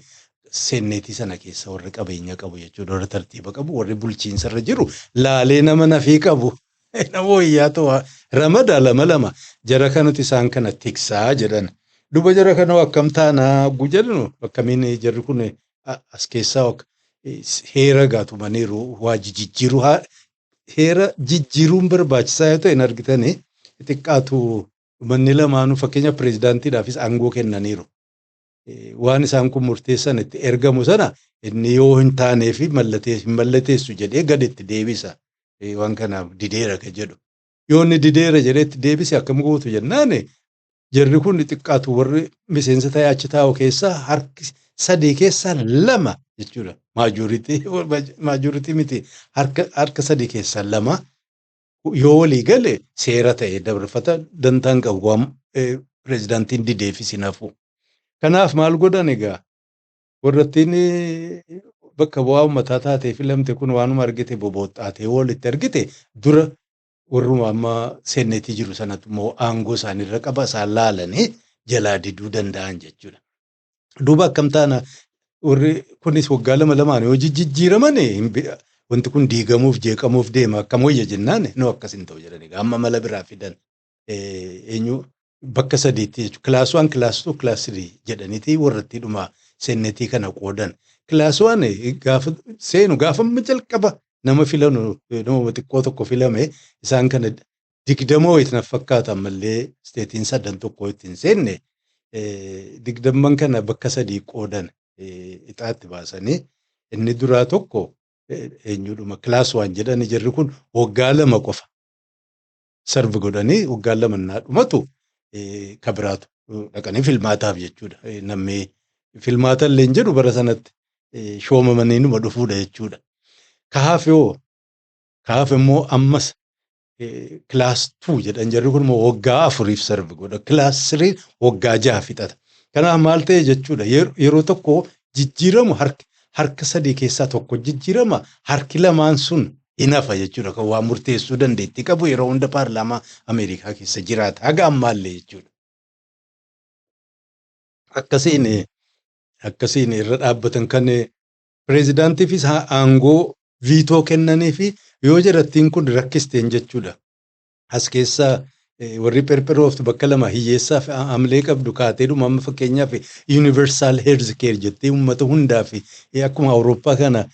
seenneetii sana keessa warri qabeenya qabu jechuudha. Warri tartiiba qabu warri bulchiinsarra jiru laalee nama nafii qabu. Nama wayyaa ta'u ramada lama jara kanatti isaan kana tiksaa jedhan. Duba jara kana akkam taanaa jedhanu akkamiin jarri kun as keessaa heera gaatumaniiru waa jijjiiru heera jijjiiruun barbaachisaa yoo ta'e hin argitanii xiqqaatu manni lamaanuu fakkeenya pireezidaantiidhaafis aangoo kennaniiru. Waan isaan kun murteessan itti ergamu sana inni yoo hin taanee fi mallateessu jedhee gad itti deebisa. Waan kanaaf dideera ka jedhu. Yoo inni dideera jedhee itti deebise akkam gootu jennaan jarri kun xiqqaatu warri miseensa ta'e achi taa'u keessaa harki 3 keessaa 2 jechuudha. Maajoritii miti harka 3 keessaa 2 yoo walii gale seera ta'e dabarfata dantaan qabu pireezidaantiin dideefis hin hafu. Kanaaf maal godhan egaa warrattiin bakka bu'aa uummataa taatee filamte kun waanuma argite bobooxxaatee walitti argite dura warruma amma seennetii jiru sanatti immoo aangoo isaaniirra qaba isaan laalanii jalaa diduu danda'an jechuudha. Duuba akkam taana warri kunis waggaa lama lamaan yoo jijjiiraman wanti kun diigamuuf jeeqamuuf deema akkam wayya jennaan noo akkas hin ta'u jedhanii amma mala biraa fidan eenyu bakka sadiitti jechuudha. Kilaas 1, kilaas 2, kilaas 3 jedhaniiti warratti dhuma seennetii kana qoodan. Kilaas 1 gaafa seenu gaafa jalqaba nama filanu nama xiqqoo tokko filame isaan kana digdamoo itti fakkaatan malee isteetiin sadan tokko ittiin seenne digdamman kana bakka sadii qoodan ixaatti baasanii inni duraa tokko eenyudhuma kilaas 1 jedhani jirri kun waggaa 2 qofa sarvi godhanii waggaa 2 naa dhumatu kabiraatu dhaqanii filmaataaf jechuudha. Namni filmaata illee hin jedhu bara sanatti shoomamanii numa dhufuudha jechuudha. Kaaf immoo ammas kilaas 2 jedhan jirri kun immoo waggaa 4 sarvi godha. Kilaas 3 waggaa 6 fixata. Kanaaf maal ta'e jechuudha yeroo tokko jijjiiramu harka sadii keessaa tokko jijjiirama harki lamaan sun inafa jechuudha kan waan murteessuu dandeetti qabu yeroo hunda paarlaamaa Ameerikaa keessa jiraata haga ammaallee jechuudha. Akkasiin irra dhaabbatan kan pireezidaantiifis aangoo viitoo kennanii fi yoo jedhattiin kun rakkisteen jechuudha. As keessaa warri perperooftu bakka lama hiyyeessaaf amlee qabdu kaatee dhuma amma fakkeenyaaf universal health care jettee uummata hundaa fi akkuma Awurooppaa kana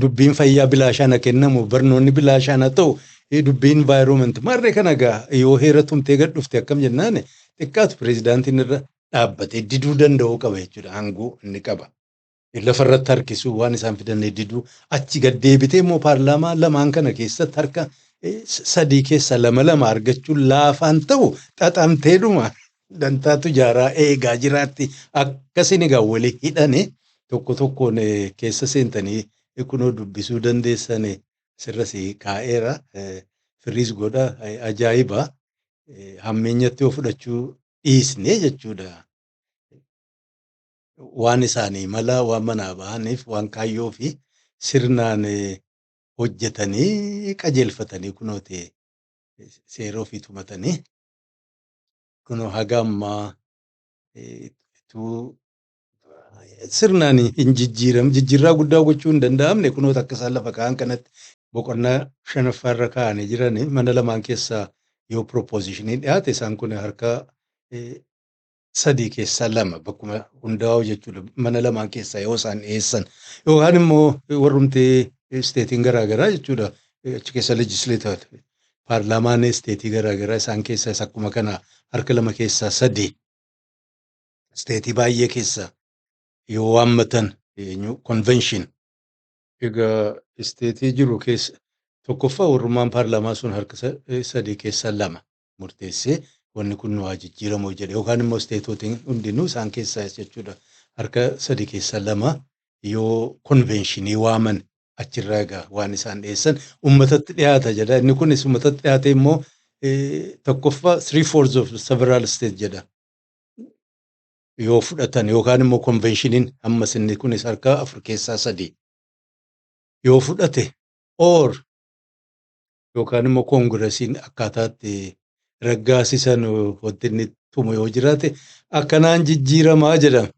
dubbiin fayyaa bilaashaan kennamu barnoonni bilaashaan ta'u dubbiin environment marree kana gaa yoo heera tumtee gad dhufte akkam jennaan xiqqaatu pireezidaantiin irra dhaabbatee diduu danda'uu qaba jechuudha aangoo inni qaba. Lafarratti harkisuu waan isaan fidannee diduu achi gad deebitee immoo paarlaamaa lamaan kana keessatti harka sadii keessa lama argachuun laafaan ta'u xaxamteedhuma dantaatu jaaraa eegaa jiraatti akkasiin egaa walii hidhane tokkoon keessa seentanii kunoo dubbisuu dandeessan sirras kaa'eera firiis godha ajaa'iba hammeenyatti yoo fudhachuu dhiisne jechuudha. Waan isaanii mala waan manaa bahaniif waan kaayyoo fi sirnaan hojjetanii qajeelfatanii kunoo ta'e seera ofii tumatanii kunoo haga ammaa sirnaan hin jijjiirraa guddaa gochuu hin danda'amne kunoo akka isaan lafa kaa'an kanatti boqonnaa 5ffaarra kaa'anii jiran mana lamaan keessaa yoo propositionii dhiyaate isaan kun harka 3 keessaa 2 bakkuma hundaa'u jechuudha mana lamaan keessaa yoo isaan dhiyeessan yookaan immoo warrumtee isteetiin garaagaraa jechuudha achi keessa legislator paarlaamaan isteetii garaagaraa isaan keessaa akkuma kana harka 2 keessaa 3 isteetii baay'ee keessaa yoo waammatan convention egaa isteetii jiru keessa tokkoffaa warrummaan paarlaamaa sun harka 3 keessaa 2 murteessee wanni kun waa jijjiiramoo jedhe yookaan immoo isteetootiin hundinuu isaan keessaa jechuudha harka 3 keessaa 2 yoo conventionii waaman achirraa egaa waan isaan dhiyeessan uummatatti dhiyaata jedha inni kunis uummatatti dhiyaate immoo tokkoffaa 3/4 of several state jedha yoo fudhatan yookaan immoo conventioniin ammas inni kunis harka 4 keessaa 3 yoo fudhate or yookaan immoo koongiresiin akkaataatti raggaasisan wanti inni tumu yoo jiraate akkanaan jijjiiramaa jedhama.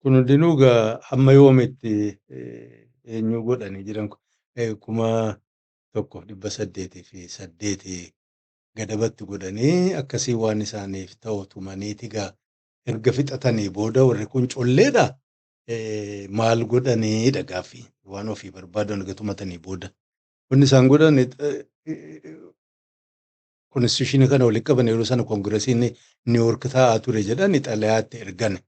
Kun hundinuu egaa amma yoomitti eenyu godhanii jiran 1808 gadabatti godhanii akkasii waan isaaniif ta'u tumaniiti egaa erga fixatanii booda warri kun colleedha maal godhaniidha gaaffii waan ofii barbaadan erga tumatanii booda. Wanni isaan godhan konstitushinii kana walitti qaban yeroo sana koongiresiin niiwoork taa'aa ture jedhan xalayaatti ergan.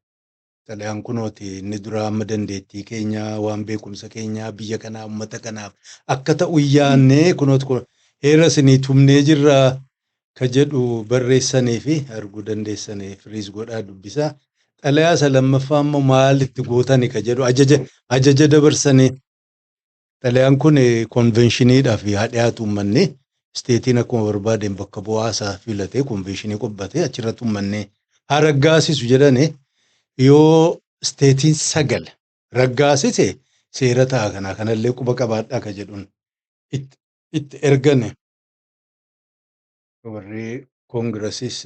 Xalayaan kunooti inni dura amma dandeettii keenya waan beekumsa keenya biyya kanaa uummata kanaaf akka ta'u yaannee kunooti heera isinii tumnee jirra ka jedhu barreessanii fi arguu dandeessanii firiis godhaa dubbisaa. Xalayaa isa lammaffaa immoo maalitti gootani ka jedhu ajaja dabarsanii. Xalayaan kun konvenshiniidhaaf haa dhiyaatu uummanni isteetiin akkuma barbaadeen bakka bu'aasaa filatee konvenshinii qophatee achirratti uummanni Raggaasisu jedhani yoo isteetiin 9 raggaasise seera ta'a kanallee quba qabaadhaa ka jedhuun itti ergane. Warri koongiresiis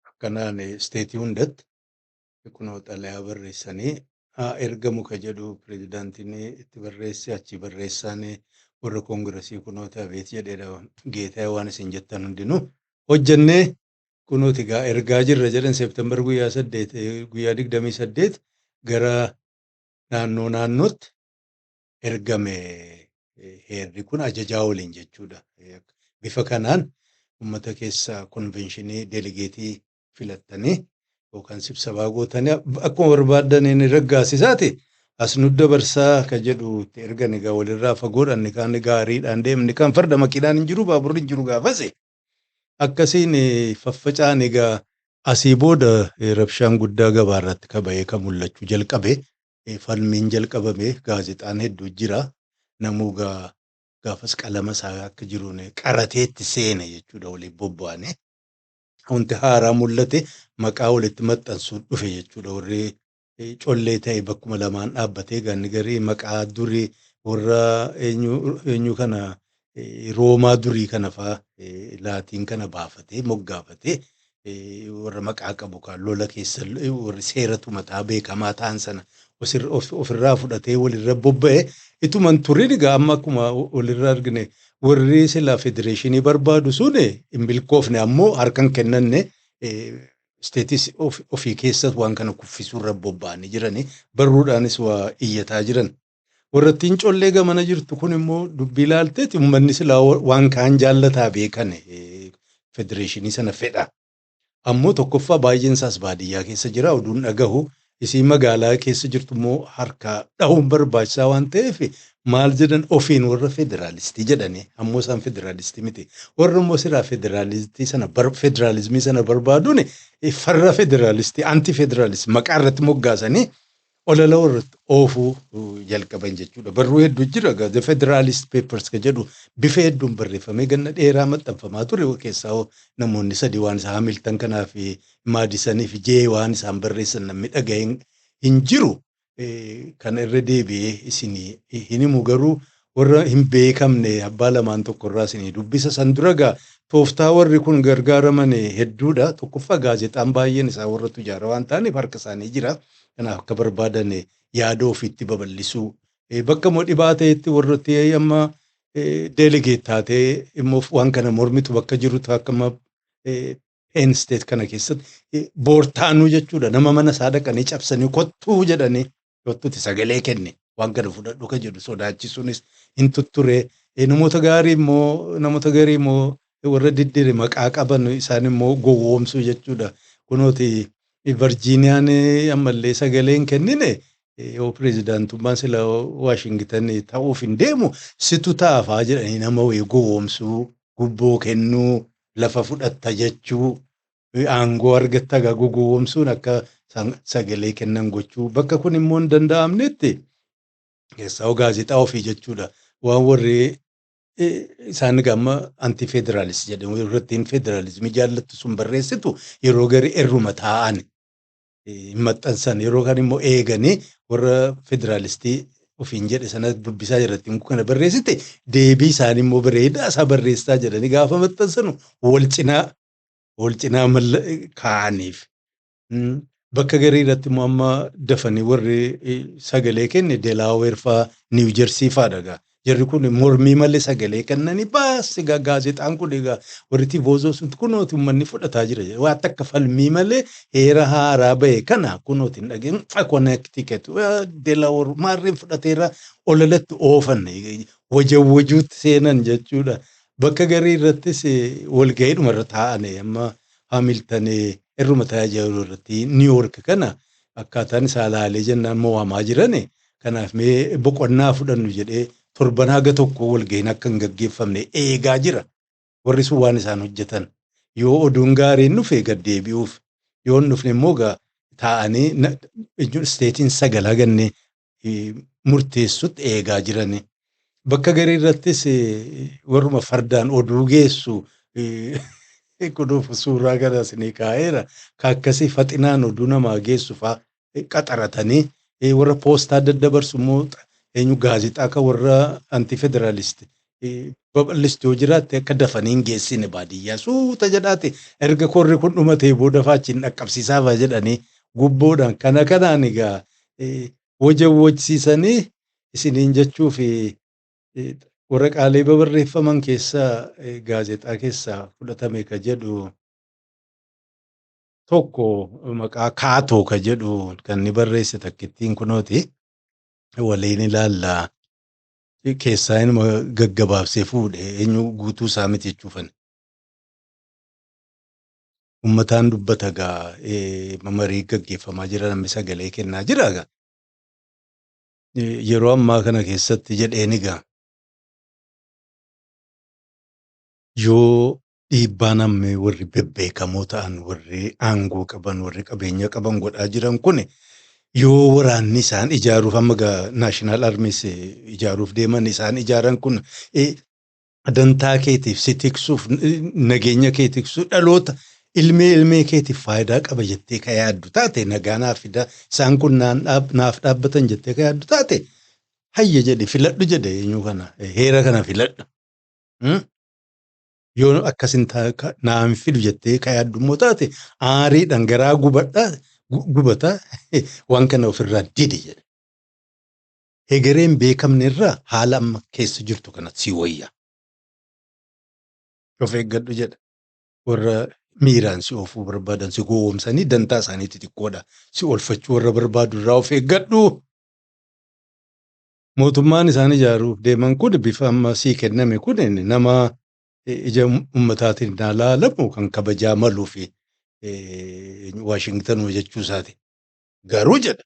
akkanaan isteetii hundatti kunoo xalayaa barreessanii ergamu ka jedhu pirezidaantiin itti barreesse achi barreessaan warra koongiresii kunoo ta'eet jedheedha geetaa waan isin jettan hundinuu hojjennee kunooti egaa ergaa jirra jedhan seeptembar guyyaa 28 gara naannootti ergame heerri kun ajajaa waliin jechuudha. Bifa kanaan uummata keessaa konvenshinii deeligeetii filattanii yookaan sibsabaa gootanii akkuma barbaadan inni raggaasisaati as nu dabarsaa ka jedhu itti ergan egaa walirraa fagoodhaan inni kaan gaariidhaan deemni kan farda makiinaan hin jiru baaburri hin jiru gaafase. Akkasiin faffacaan egaa asii booda rabshaan guddaa gabaa irratti kaba'ee kan mul'achuu jalqabe falmiin jalqabame gaazexaan hedduu jira namuu gaafas qalama isaa akka jiruun qarateetti seene jechuudha waliin bobba'anii wanti haaraa mul'ate maqaa walitti maxxansuun dhufe jechuudha warri collee ta'e bakkuma lamaan dhaabbatee gaanni garii maqaa durii warra eenyu kana roomaa durii kana fa'aa laatiin kana baafatee moggaafatee warra maqaa qabu kan lola keessa warri seeratu mataa beekamaa ta'an sana ofirraa fudhatee walirra bobba'e ituman turin egaa amma akkuma walirra argine warri silaa federeeshinii barbaadu sun hin milkoofne ammoo harkan kennanne isteetis ofii keessa waan kana kuffisuurra bobba'anii jiranii barruudhaanis waa iyyataa jiran. Warrattiin collee gamana jirtu kun immoo dubbii ilaalteeti uummanni silaa waan kaan jaallataa beekan federeeshinii sana fedha. Ammoo tokkoffaa baay'een isaas baadiyyaa keessa jira oduun dhagahu isii magaalaa keessa jirtu immoo harkaa dhahuun barbaachisaa waan ta'eef maal jedhan ofiin warra federaalistii jedhanii ammoo isaan federaalistii miti. Warra immoo silaa federaalistii sana federaalizimii sana barbaaduun farra federaalistii anti federaalistii maqaa irratti moggaasanii olala warratti oofuu jalqaban jechuudha. Barruu hedduu jira the federalist papers ka jedhu bifa hedduun barreeffamee ganna dheeraa maxxanfamaa ture keessaa namoonni 3 waan isaa Hamilton kanaa fi Maadisanii fi Jee waan isaan barreessan namni dhaga'een hin jiru. Kana irra deebi'ee isinii hin himu garuu warra hin beekamne abbaa lamaan tokko irraa isinii dubbisa san dura gaa tooftaa warri kun gargaaraman hedduudha. Tokkoffaa gaazexaan baay'een isaa warra tujaara waan ta'aniif harka isaanii jira. Kanaaf akka barbaadan yaada ofiitti babal'isuu bakka moo dhibaa ta'etti warrotti amma deeligeet taatee immoo waan kana mormitu bakka jirutu akkama Penn State kana keessatti boortaanuu jechuudha nama mana isaa dhaqanii cabsanii kottuu jedhanii kottuuti sagalee kenne waan kana fudhadhu ka jedhu sodaachisuunis hin tutture namoota gaarii immoo warra diddire maqaa qaban isaan immoo gowwoomsuu jechuudha kunooti. Virgiiniyaan ammallee sagaleen kennine yoo pirezidaantummaan sila Waashingtan ta'uuf hin deemu situ taafaa jedhanii nama wayii gowwoomsuu gubboo kennuu lafa fudhatta jechuu aangoo argatta gowwoomsuun akka sagalee kennan gochuu bakka kun immoo hin danda'amnetti keessaa gaazexaa ofii jechuudha waan warri isaan gamma anti federaalist jedhamu irrattiin federaalizimii jaallattu sun barreessitu yeroo gari erruma taa'an maxxansan yeroo kan immoo eeganii warra federaalistii ofiin jedhe sana dubbisaa jirratti kana barreessite deebii isaan immoo bareedaa isaa barreessaa jedhanii gaafa maxxansanu wal cinaa kaa'aniif bakka garii irratti immoo amma dafanii warri sagalee kenne Delaware fa'aa New Jersey fa'aa dhagaa. Jarri kun mormii malee sagalee kennanii baasii gaazexaan kun egaa warri tiivoozoo sun kunooti uummanni fudhataa jira. Waan akka falmii malee heera haaraa bahe kana kunooti hin dhageen Connecticut Delaware maarreen fudhateera olalatti oofan wajawwajuutti seenan jechuudha. Bakka garii irrattis walga'iidhuma irra taa'an amma Hamilton irruma taa'aa jiru irratti New York kana akkaataan isaa laalee jennaan mo'amaa jiran kanaaf mee boqonnaa fudhannu jedhee torban haga tokko walga'iin akka hin gaggeeffamne eegaa jira. Warri sun waan isaan hojjetan yoo oduun gaariin dhufe gad deebi'uuf yoo hin dhufne immoo taa'anii isteetiin 9 ganne murteessutti eegaa jirani. Bakka garii irrattis warruma fardaan oduu geessu kunuuf suuraa kana isinii kaa'eera. Ka akkasii faxinaan oduu namaa geessu fa'aa qaxaratanii warra poostaa daddabarsu immoo eenyu gaazexaa kan warra antifederaalisti babal'istu yoo jiraatte akka dafanii hin geessine baadiyyaa suuta jedhaate erga korri kun dhumatee booda faachiin dhaqqabsiisaafaa jedhanii gubboodhaan kana kanaan egaa wajawwachisiisanii isiniin jechuuf waraqaalee babarreeffaman keessaa gaazexaa keessaa fudhatame ka jedhu tokko maqaa kaatoo ka jedhu kan ni barreesse takkittiin kunooti waliin ilaallaa keessaa inuma gaggabaabsee fuudhe eenyu guutuu isaa miti jechuufan. Uummataan dubbata gaa marii gaggeeffamaa jira namni sagalee kennaa jira gaa. Yeroo ammaa kana keessatti jedheen egaa yoo dhiibbaan ammee warri bebbeekamoo ta'an warri aangoo qaban warri qabeenya qaban godhaa jiran kun yoo waraanni isaan ijaaruuf amma naashinaal armiis ijaaruuf deeman isaan ijaaran kun dantaa keetiif si tiksuuf nageenya kee tiksuu dhaloota ilmee keetiif faayidaa qaba jettee ka yaaddu taate nagaa naaf fida isaan kun naaf dhaabbatan jettee ka yaaddu taate hayya jedhe filadhu jedhe eenyu kana heera kana filadhu. Yoo akkasin naan fidu jettee ka yaaddu immoo taate aariidhaan garaa gubata waan kana ofirraa didi jedhe. Hegereen beekamne irraa haala amma keessa jirtu kanatti si wayya. Of eeggadhu jedha. Warra miiraan si oofuu barbaadan si gowwoomsanii dantaa isaanii xixiqqoodha. Si oolfachuu warra barbaadu irraa of eeggadhu. Mootummaan isaan ijaaruuf deeman kun bifa amma sii kenname kun nama ija ummataatiin ilaalamu kan kabajaa maluu fi Waashingtan jechuu isaati. Garuu jedha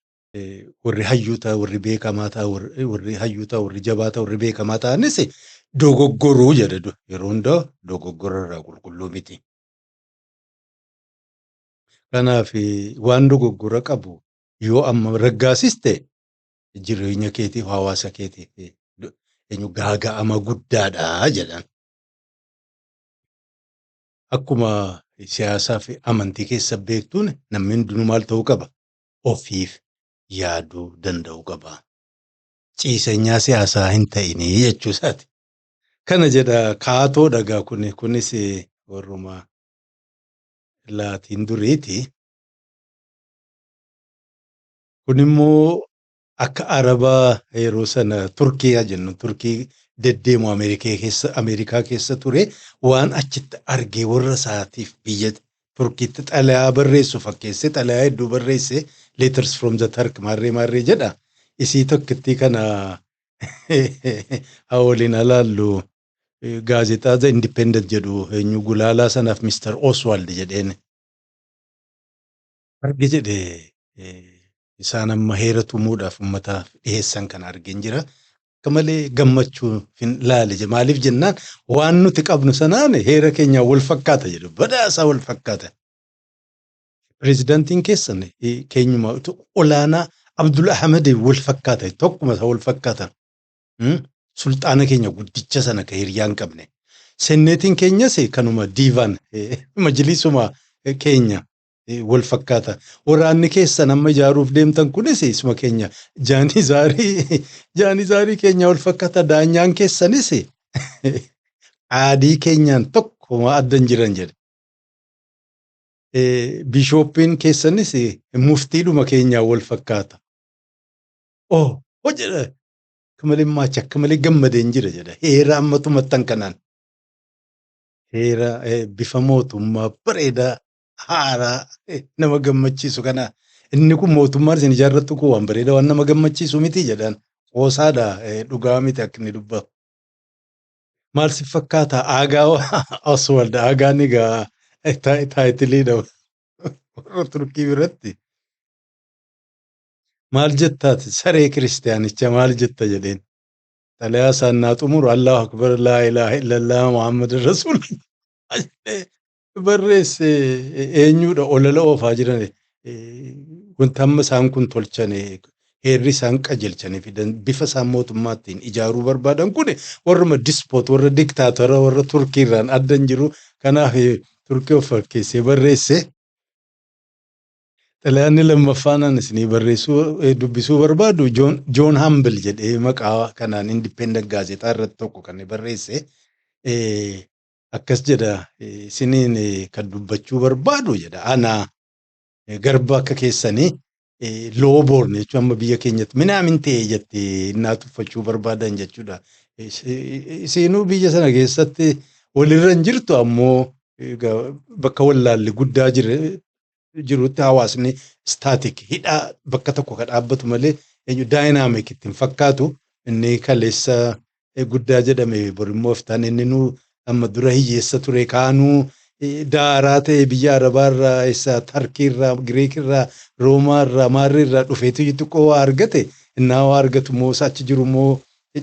warri hayyuu ta'a warri beekamaa ta'a warri hayyuu ta'a warri jabaa ta'a warri beekamaa ta'anis dogoggoruu jedha yeroo hundaa dogoggora irraa qulqulluu miti. Kanaaf waan dogoggora qabu yoo amma raggaasiste jireenya keetiif hawaasa keetiif gaaga'ama guddaadha jedhan. Akkuma siyaasaa fi amantii keessa beektuun namni hundinuu maal ta'uu qaba? Ofiif yaaduu danda'uu qaba. Ciisenyaa siyaasaa hin ta'inii jechuu isaati. Kana jedha kaatoo dhagaa kunis warruma laatiin duriiti. Kun immoo akka arabaa yeroo sana Turkii jennu Turkii deddeemu Ameerikaa keessa ture waan achitti argee warra isaatiif biyya Turkiitti xalayaa barreessu fakkeesse xalayaa hedduu barreesse letters from the Turk maarree jedha. Isii tokkittii kana waliin alaallu gaazexaa The Independent jedhu eenyu gulaalaa sanaaf Mr. Oswald jedheen. Arge jedhe isaan amma heera tumuudhaaf uummataaf dhiyeessan kana argeen jira. Akka malee gammachuu hin laale maaliif jennaan waan nuti qabnu sanaan heera keenyaa wal fakkaata jedhu badhaasaa wal fakkaata. Pireezidaantiin keessan keenyuma olaanaa Abdul Ahmed wal fakkaata tokkuma isaa wal fakkaata. Sulxaana keenya guddicha sana ka hiriyaan qabne. Senneetiin keenyas kanuma diivaan majlisuma keenya wal fakkaata. Waraanni keessan amma ijaaruuf deemtan kunis isuma keenya jaanizaarii keenya wal fakkaata. Daanyaan keessanis aadii keenyaan tokkuma addan jiran jedhe. Bishooppiin keessanis muftiidhuma keenyaa wal fakkaata. Jedha akka malee maacha akka malee gammadeen jira jedha. Heera ammatumatti kanaan. Heera bifa mootummaa bareedaa haaraa nama gammachiisu kana inni kun mootummaan isin ijaarrattu kun waan bareedaa waan nama gammachiisu miti jedhan. Qoosaadha dhugaa miti akka inni dubbatu. Maal si fakkaata aagaa Oswald aagaan egaa taayitiliidha warra Turkii biratti. Maal jettaati saree kiristaanicha maal jetta jedheen. Xalayaa isaan naa xumuru Allahu akbar laa ilaaha illallah Muhammad rasuul barreesse eenyudha olola oofaa jiran wanta amma isaan kun tolchan heerri isaan qajeelchanii fidan bifa isaan mootummaattiin ijaaruu barbaadan kun warruma dispoot warra diktaatora warra Turkiirraan addan jiru. Kanaaf turkii of fakkeessee barreesse. Xalayaanni lammaffaan isinii dubbisuu barbaadu Joon Hambel jedhee maqaa kanaan Independent gaazexaa irratti tokko kan barreesse. Akkas jedha isiniin kan dubbachuu barbaadu jedha. Ana garba akka keessanii looboorne jechuun amma biyya keenyatti minaamin ta'e jettee innaa tuffachuu barbaadan jechuudha. Isinuu biyya sana keessatti walirra hin jirtu ammoo bakka wallaalli guddaa jirutti hawaasni staatik hidhaa bakka tokko kan dhaabbatu malee daayinaamik ittiin fakkaatu inni kaleessa guddaa jedhame borimmoo iftaan inni nu amma dura hiyyeessa ture kaanuu daaraa ta'e biyya arabaarraa isa tarkiirraa giriikirraa roomaarraa maarriirraa dhufeetu xiqqoo waa argate innaa waa argatu moo achi jiru moo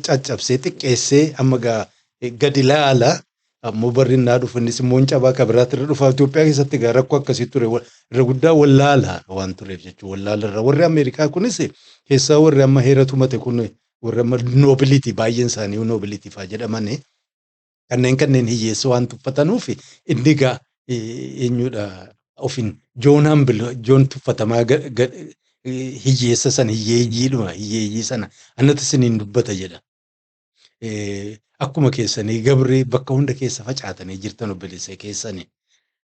caccabsee xiqqeessee amma gadi laala. Ammoo barri innaa dhufu innis immoo cabaa kabiraatti irra dhufa. Itoophiyaa keessatti egaa rakkoo akkasii ture irra guddaa wallaala waan tureef jechuudha. Wallaala irra warri Ameerikaa kunis keessaa warri amma heera tumate kun warri amma noobilitii baay'een isaanii noobilitii fa'aa jedhamanii kanneen hiyyeessa waan tuffatanuuf inni egaa eenyudha ofiin Joon Hambel Joon tuffatamaa hiyyeessa sana hiyyeeyyii sana annatti isiniin dubbata jedha. Akkuma keessanii gabri bakka hunda keessa facaatanii jirtan obboleessa keessanii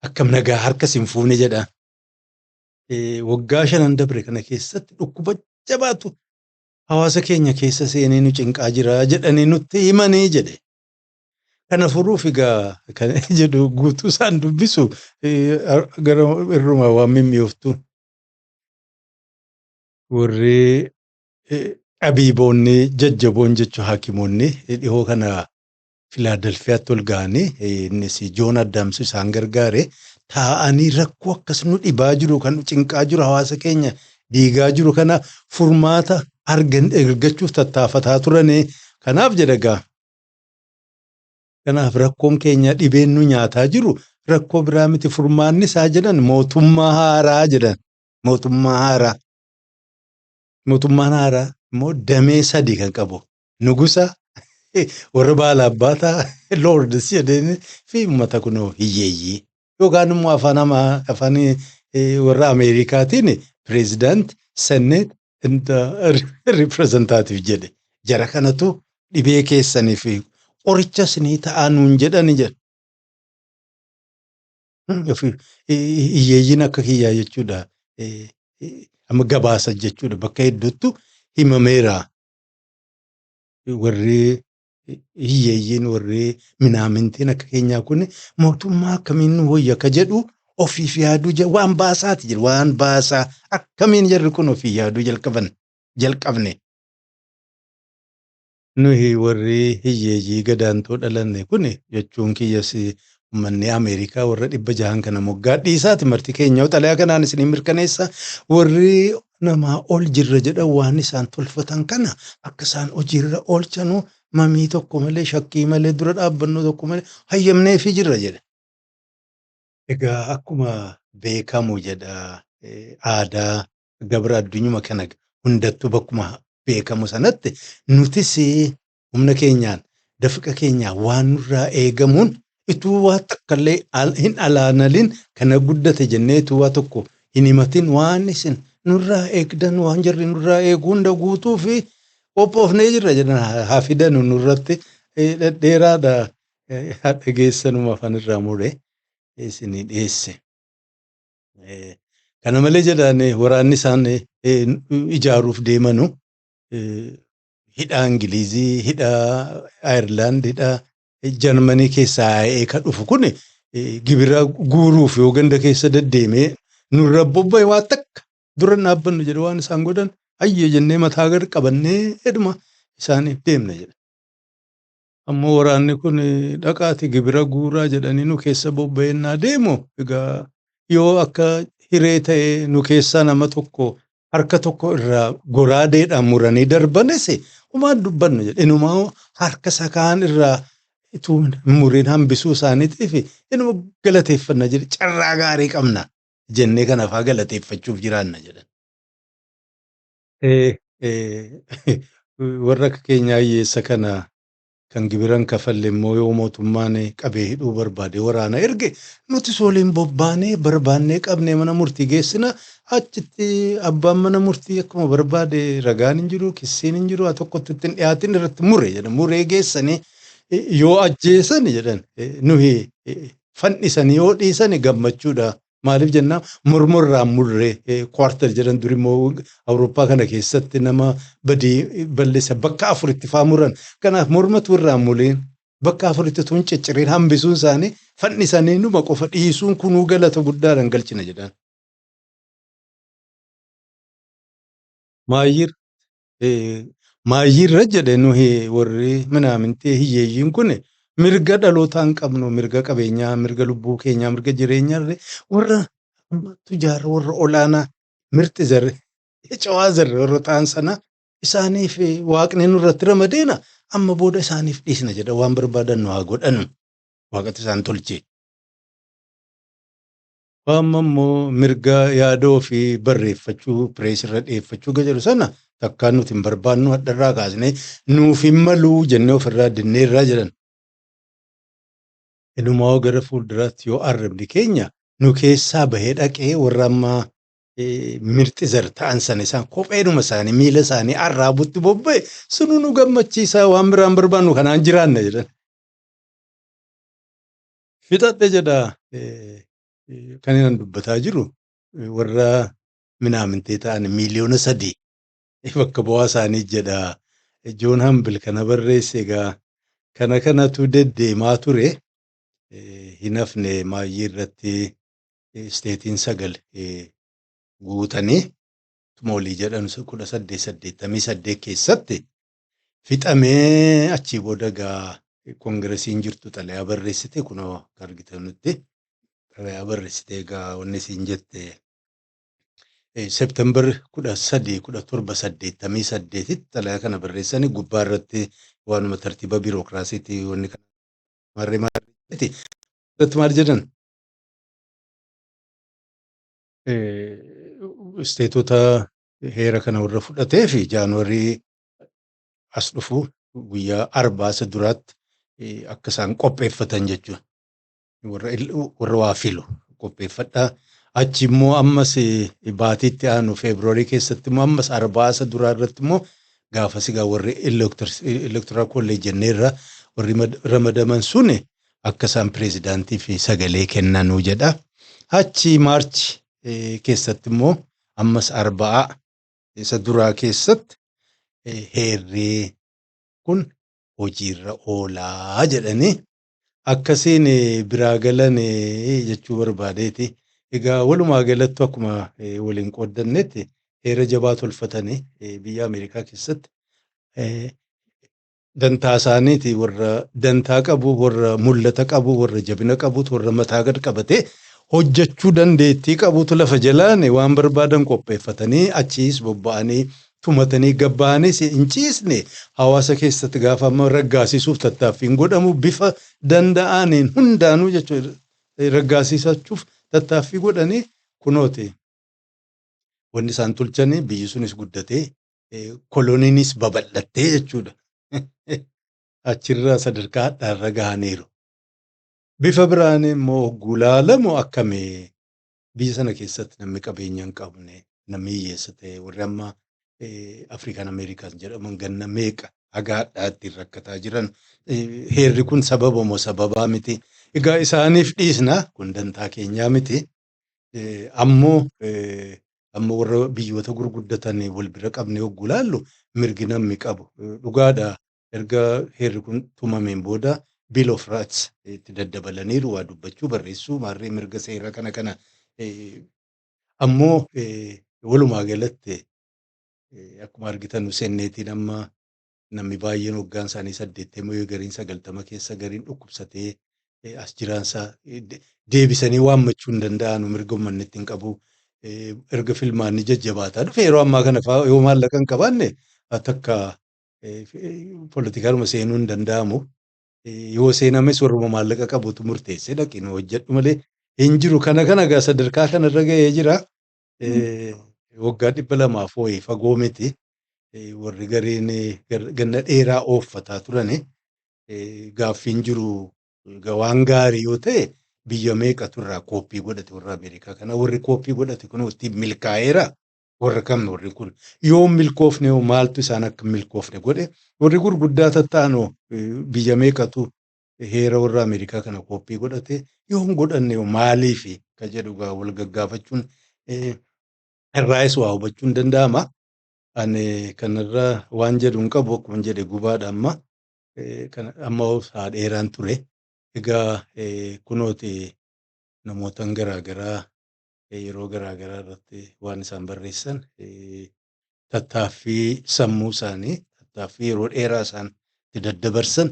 akkam nagaa harka siin fuune jedha. Waggaa 5 dabre kana keessatti dhukkuba jabaatu hawaasa keenya keessa seenee nu cinqaa jira jedhanii nutti himanii jedhe. Kana furuuf egaa kan jedhu guutuu isaan dubbisu gara irruma waan mimmi'ooftu warri Dhabiiboonni jajjaboon jechuun haakimoonni dhihoo kana Filaadelfiyaatti ol ga'anii innis Joon Addaamsu isaan gargaare taa'anii rakkoo akkas nu dhibaa jiru kan cinqaa jiru hawaasa keenya diigaa jiru kana furmaata argachuuf tattaafataa turanii. Kanaaf jedhagaa kanaaf rakkoon keenya dhibeen nu nyaataa jiru rakkoo biraa miti furmaanni isaa jedhan mootummaa haaraa jedhan. Mootummaan haaraa immoo damee 3 kan qabu nugusa warra baala abbaataa loords jedhanii fi uummata kunoo hiyyeeyyii yookaan immoo afaan warra Ameerikaatiin pireezidaant senet ripireezentaatiif jedhe jara kanatu dhibee keessanii fi qoricha isinii ta'aa nuun jedhani jedha. Hiyyeeyyiin akka kiyyaa jechuudha. Amma gabaasa jechuudha bakka hedduutti himameera. Warri hiyyeeyyiin warri minaamintiin akka keenyaa kun mootummaa akkamiin nu wayya akka jedhu ofiif yaaduu waan baasaati jedhu waan baasaa akkamiin jarri kun ofiif yaaduu jalqabne. Nuyi warri hiyyeeyyii gadaantoo dhalanne kun jechuun kiyyas uummanni Ameerikaa warra 600 kana moggaa dhiisaati marti keenya xalayaa kanaan isin mirkaneessa warri namaa ol jirra jedhan waan isaan tolfatan kana akka isaan hojiirra oolchanu mamii tokko malee shakkii malee dura dhaabbannoo tokko malee hayyamnee fi jirra jedha. Egaa akkuma beekamu jedha aadaa gabra addunyuma kana hundattuu bakkuma beekamu sanatti nutis humna keenyaan dafiqa keenyaan waan nurraa eegamuun ituu waa takkallee hin alaanalin kana guddate jennee ituu waa tokko hin himatin waan isin nurraa eegdan waan jarri nurraa eeguu hunda guutuu fi qophoofnee jirra jedhan haa fidan nurratti dhedheeraadha dhageessanuma afaan irraa muree isinii dhiyeesse. Kana malee jedhan waraanni isaan ijaaruuf deemanu hidhaa Ingilizii, hidhaa Ayirlaand, hidhaa Jarmanii keessaa eeka dhufu kun gibira guuruuf yoo ganda keessa deddeemee nurra bobba'e waa takka dura dhaabbannu jedhu waan isaan godhan hayyee jennee mataa gad qabannee heduma isaaniif deemna jedha. Ammoo waraanni kun dhaqaati gibira guuraa jedhanii nu keessa bobba'ennaa deemu egaa yoo akka hiree ta'e nu keessaa nama tokko harka tokko irraa goraadeedhaan muranii darbanes humaan dubbannu jedha. Inumaa harka isa kaan irraa ituu muriin hambisuu isaaniitiif inuma galateeffanna jedhe carraa gaarii qabna jennee kanaaf haa galateeffachuuf jiraanna jedhan. Warra akka keenyaa hiyyeessa kana kan gibiran kafalle immoo yoo mootummaan qabee hidhuu barbaade waraana erge nuti sooliin bobbaanee barbaannee qabnee mana murtii geessina achitti abbaan mana murtii akkuma barbaade ragaan hin jiru kissiin hin jiru tokkotti ittiin dhiyaatin irratti mure jedhan muree geessanii yoo ajjeesan jedhan nuyi fannisanii yoo dhiisan gammachuudha. Maaliif jennaan mormorraan murree kwartal jedhan dur immoo Awurooppaa kana keessatti nama badii balleessa bakka afuritti faamuran kanaaf mormatu irraan muleen bakka afuritti tun cicciriin hambisuun isaanii fannisanii numa qofa dhiisuun kunuu galata guddaadhaan galchina jedhan. Maayyirra jedhe nuyi warri minaamintee hiyyeeyyiin kun mirga dhalootaan qabnu mirga qabeenyaa mirga lubbuu keenyaa mirga jireenyaa warra tujaara warra olaanaa mirti zarre cawaa zarre warra ta'an sana isaaniif waaqni nurratti ramadeena amma booda isaaniif dhiisna jedha waan barbaadan nu haa godhanu waaqatti isaan tolche. Amma immoo mirga yaadoo fi barreeffachuu pireesirra dhiyeeffachuu jedhu sana takkaan nuti hin barbaannu hadharraa kaasnee nuuf hin maluu jennee ofirraa dinneerraa jedhan. Inumaa gara fuulduraatti yoo arrabni keenya nu keessaa bahee dhaqee warra ammaa mirti zar ta'an sana isaan kopheedhuma isaanii miila isaanii arraabutti bobba'e sunu nu gammachiisaa waan biraan barbaannu kanaan jiraanna jedhan. Fixadhe jedha kan inni dubbataa jiru warra minaamintee ta'an miliyoona 3 bakka bu'aa isaanii jedha Joon Hambil kana barreesse egaa kana kanatu deddeemaa ture. Hin hafne maayyii irratti isteetiin 9 guutanii moolii jedhan 1888 keessatti fixamee achii booda gaa koongiresiin jirtu xalayaa barreessite kunoo argitan nutti xalayaa barreessite gaa wanni siin jette September 13 1788 xalayaa kana barreessanii gubbaa irratti waanuma tartiiba biirokraasiitii wanni kana marree irratti maal jedhan isteetota heera kana warra fudhatee fi jaanuwarii as dhufu guyyaa arbaasa duraatti akka isaan qopheeffatan jechuudha. Warra waa filu qopheeffadhaa. Achi immoo ammas baatiitti aanu feebruaarii keessatti immoo ammas arbaasa duraa irratti immoo gaafas egaa warri elektoraal kolleejii jenneerra warri ramadaman sun akka isaan pireezidaantii fi sagalee kennanuu jedha. Achi maarchi keessatti immoo ammas arbaa isa duraa keessatti heerri kun hojiirra oolaa jedhanii akkasiin biraa galan jechuu barbaadeeti. Egaa walumaa galatti akkuma waliin qooddannetti heera jabaa tolfatanii biyya Ameerikaa keessatti dantaa isaaniiti warra dantaa qabu warra mul'ata qabu warra jabina qabutu warra mataa gad qabatee hojjechuu dandeettii qabutu lafa jalaan waan barbaadan qopheeffatanii achiis bobba'anii tumatanii gabba'anis hin ciisne hawaasa keessatti gaafa amma raggaasisuuf tattaaffiin godhamu bifa danda'aniin hundaanuu jechuudha raggaasisachuuf tattaaffii godhanii kunooti wanni isaan tolchanii biyyi sunis guddatee koloniinis babal'attee jechuudha. Achirraa sadarkaa hadhaarra gahaniiru. Bifa biraan immoo gulaalamu akkamii biyya sana keessatti namni qabeenya hin qabne namni hiyyeessa ta'e warri amma Afrikaan Ameerikaan jedhaman ganna meeqa haga hadhaatti rakkataa jiran heerri kun sababa moo sababaa miti. Egaa isaaniif dhiisna kun dantaa keenyaa miti. Ammoo warra biyyoota gurguddatan wal bira qabne yogguu laallu mirgi namni qabu dhugaadha. Erga heerri kun tumameen booda Bill of Rights itti daddabalaniiru waa dubbachuu barreessuu maarree mirga seera kana ammoo walumaa galatti akkuma argitan senneetiin amma namni baay'een waggaan isaanii 80 gariin 90 keessa gariin dhukkubsatee as jiraansaa deebisanii waammachuu hin danda'an mirga uummanni ittiin qabu erga filmaanni jajjabaataa dhufe yeroo ammaa kana fa'aa yoo maallaqa hin qabaanne takka poolitikaaruma seenuu hin danda'amu. Yoo seenames warruma maallaqa qabutu murteessee dhaqin hojjedhu malee hin jiru kana gaa sadarkaa kanarra gahee jira. Waggaa 200 fagoo miti warri gariin ganna dheeraa ooffataa turani. gaaffiin jiru waan gaarii yoo ta'e biyya meeqatu irraa kooppii godhate warra Ameerikaa kana warri kooppii godhate kun ittiin milkaa'eera warra kamna warri kun yoo milkoofne maaltu isaan akka milkoofne godhe warri gurguddaa tattaanoo biyya meeqatu heera warra Ameerikaa kana kooppii godhate yoo hin godhanne maaliif ka jedhu wal gaggaafachuun irraayis waa hubachuun danda'ama. Ani kanarraa waan jedhu hin qabu akkuma jedhe gubaadha amma haa dheeraan ture. Egaa kunooti namootan garaagaraa yeroo garaagaraa irratti waan isaan barreessan tattaaffii sammuu isaanii tattaaffii yeroo dheeraa isaan itti daddabarsan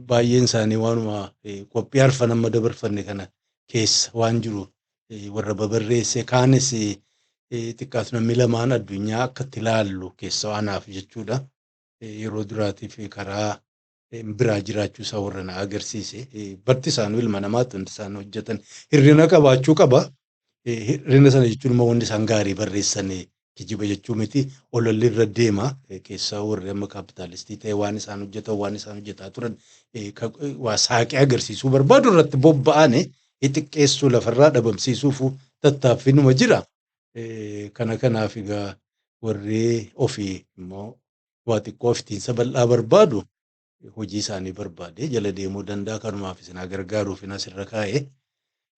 baay'een isaanii waanuma qophii arfan amma dabarfanne kana keessa waan jiru warra babarreesse kaanis xiqqaatu namni lamaan addunyaa akka itti ilaallu keessa waanaaf jechuudha. Yeroo duraatiif karaa biraa jiraachuu isaa warra na agarsiise barti isaanii ilma namaatti wanti isaan hojjetan hirrina qabaachuu qaba. Hirrina sana jechuun immoo wanti isaan gaarii barreessan kijiba jechuu miti ololli irra deema keessaa warri amma kaapitaalistii ta'e waan isaan hojjetan waan isaan hojjetaa turan waa saaqee agarsiisuu barbaadu irratti bobba'ane xiqqeessuu lafarraa dhabamsiisuuf tattaaffinuma jira. Kana kanaaf egaa warri ofii immoo waa xiqqoo ofitiinsa bal'aa barbaadu hojii isaanii barbaade jala deemuu danda'a kanumaaf isin gargaaruuf asirra kaa'e.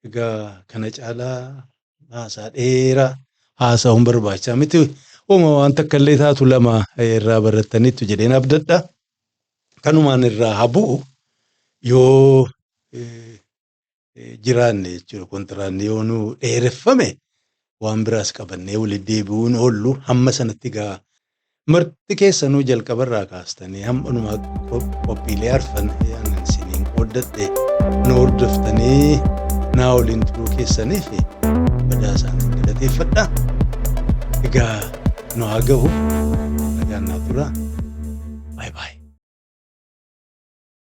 Egaa kana caalaa haasaa dheeraa haasa'uun barbaachisaa miti. Waan takka illee taatu lama irraa barattaniitu jedheen abdadha. Kanumaan irraa habu'u yoo jiraanne jechuudha kontiraanni yoo nu dheereffame waan biraas qabannee walitti deebi'uun oollu hamma sanatti gaa marti keessanuu jalqabarraa kaastanii hamma qophiilee arfan isiniin qooddadhe nu hordoftanii naa waliin turuu keessaniif badaa isaanii galateeffadha. Egaa nu haa gahu nagaan naa tura. Baay'ee baay'ee.